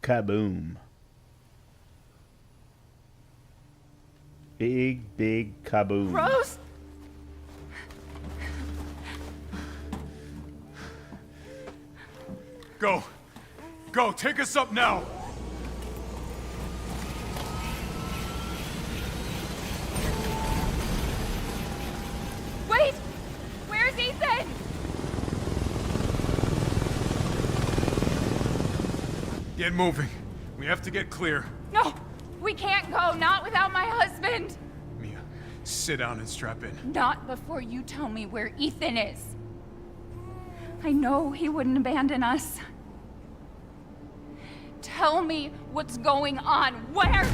Kaboom. Big kaboom. Rose! Go. Go, take us up now. Wait! Where's Ethan? Get moving. We have to get clear. No! We can't go, not without my husband! Mia, sit down and strap in. Not before you tell me where Ethan is. I know he wouldn't abandon us. Tell me what's going on. Where?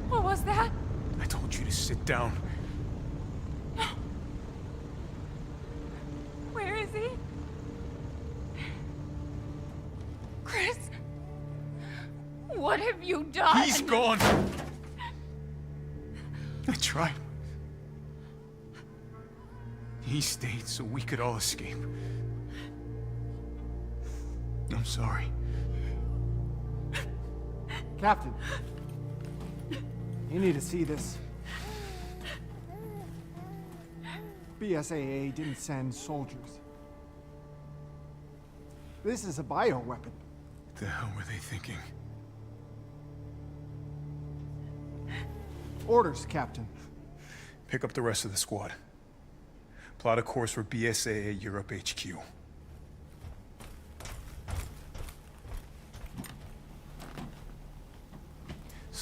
What was that? I told you to sit down. Where is he? Chris? What have you done? He's gone. I tried. He stayed so we could all escape. I'm sorry. Captain, you need to see this. BSAA didn't send soldiers. This is a bioweapon. What the hell were they thinking? Orders, Captain. Pick up the rest of the squad. Plot a course for BSAA Europe HQ.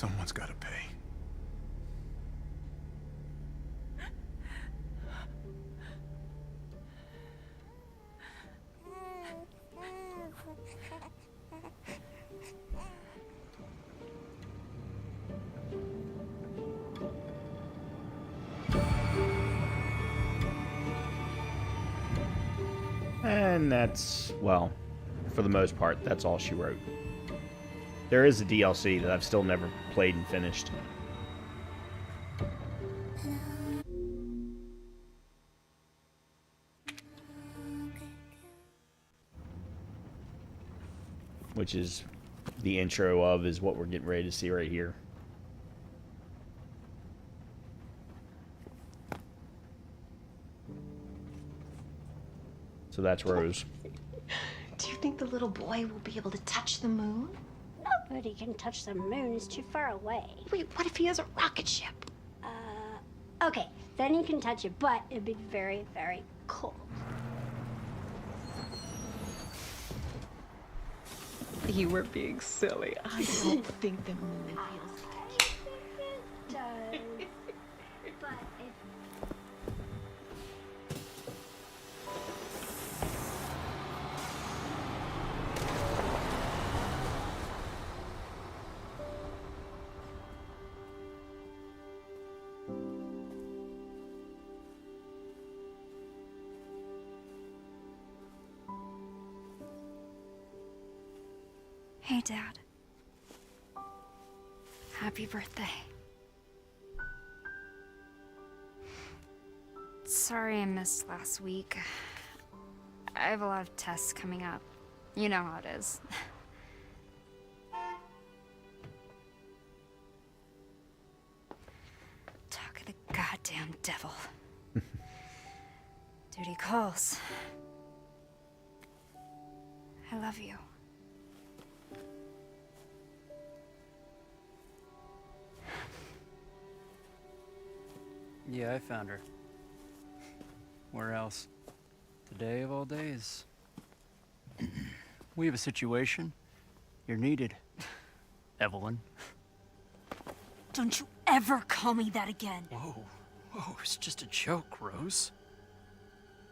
Someone's gotta pay. And that's, well, for the most part, that's all she wrote. There is a DLC that I've still never played and finished. Which is the intro of is what we're getting ready to see right here. So that's Rose. Do you think the little boy will be able to touch the moon? Nobody can touch the moon. It's too far away. Wait, what if he has a rocket ship? Okay, then he can touch it, but it'd be very, very cold. You were being silly. I don't think the moon feels like It does. But it... Hey, Dad. Happy birthday. Sorry I missed last week. I have a lot of tests coming up. You know how it is. Talk of the goddamn devil. Duty calls. I love you. Yeah, I found her. Where else? Today of all days. We have a situation. You're needed, Evelyn. Don't you ever call me that again. Whoa, it's just a joke, Rose.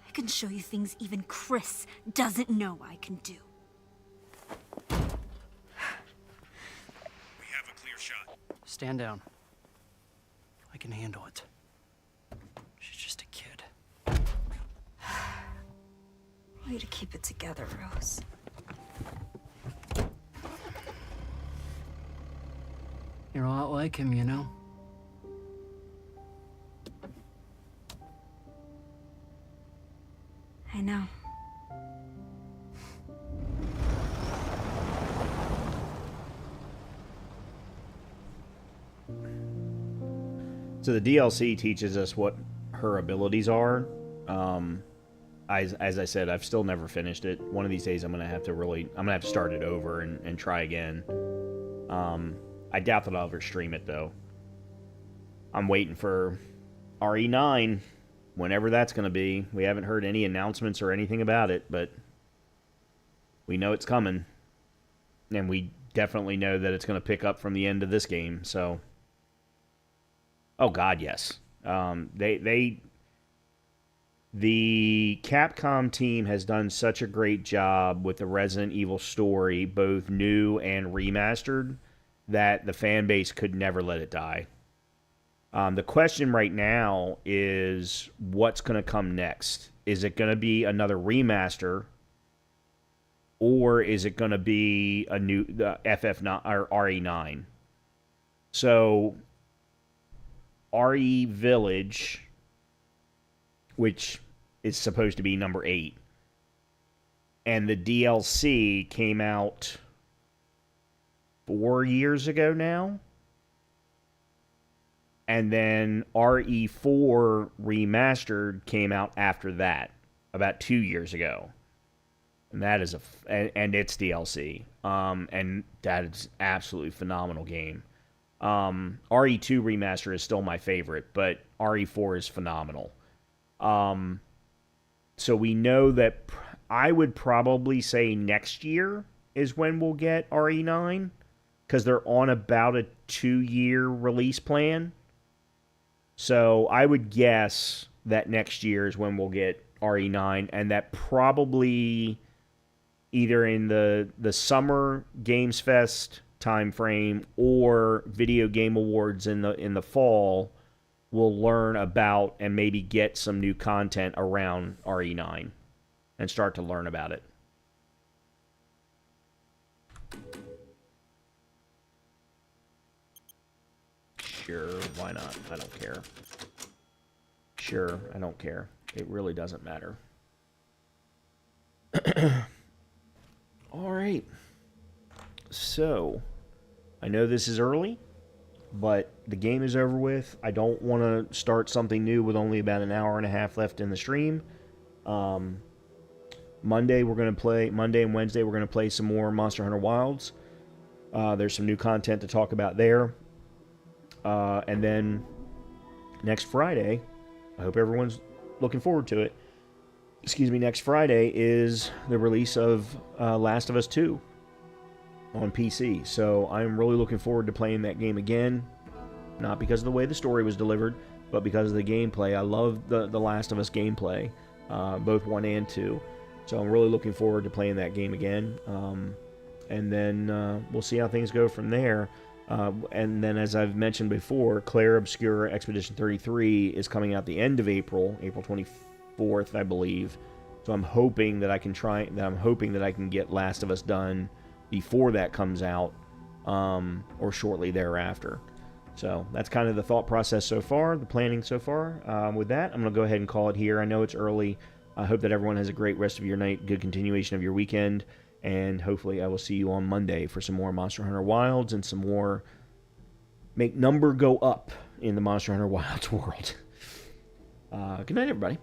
I can show you things even Chris doesn't know I can do. We have a clear shot. Stand down. I can handle it. She's just a kid. Way to keep it together, Rose. You're a lot like him, you know? I know. So the DLC teaches us what her abilities are. As I said, I've still never finished it. One of these days I'm gonna have to start it over and try again. I doubt that I'll ever stream it though. I'm waiting for RE9, whenever that's gonna be. We haven't heard any announcements or anything about it, but we know it's coming. And we definitely know that it's gonna pick up from the end of this game, so. Oh God, yes. The Capcom team has done such a great job with the Resident Evil story, both new and remastered, that the fan base could never let it die. The question right now is what's going to come next? Is it going to be another remaster, or is it going to be a new FF9 or RE9? So RE Village, which is supposed to be number 8, and the DLC came out 4 years ago now, and then RE4 Remastered came out after that, about 2 years ago, and that is and it's DLC, and that is absolutely phenomenal game. RE2 Remaster is still my favorite, but RE4 is phenomenal. So we know that I would probably say next year is when we'll get RE9, because they're on about a 2-year release plan. So I would guess that next year is when we'll get RE9, and that probably either in the summer Games Fest timeframe or Video Game Awards in the fall, we'll learn about and maybe get some new content around RE9 and start to learn about it. Sure, why not? I don't care. Sure, I don't care. It really doesn't matter. All right. So, I know this is early, but the game is over with. I don't want to start something new with only about an hour and a half left in the stream. Monday and Wednesday we're going to play some more Monster Hunter Wilds. There's some new content to talk about there. And then next Friday, I hope everyone's looking forward to it. Next Friday is the release of Last of Us 2 on PC. So I'm really looking forward to playing that game again. Not because of the way the story was delivered, but because of the gameplay. I love the Last of Us gameplay, both 1 and 2. So I'm really looking forward to playing that game again. And then we'll see how things go from there. And then, as I've mentioned before, Clair Obscura Expedition 33 is coming out the end of April 24th, I believe. So I'm hoping that I can get Last of Us done before that comes out, or shortly thereafter. So that's kind of the thought process so far, the planning so far. With that, I'm going to go ahead and call it here. I know it's early. I hope that everyone has a great rest of your night, good continuation of your weekend. And hopefully I will see you on Monday for some more Monster Hunter Wilds and some more make number go up in the Monster Hunter Wilds world. Good night, everybody.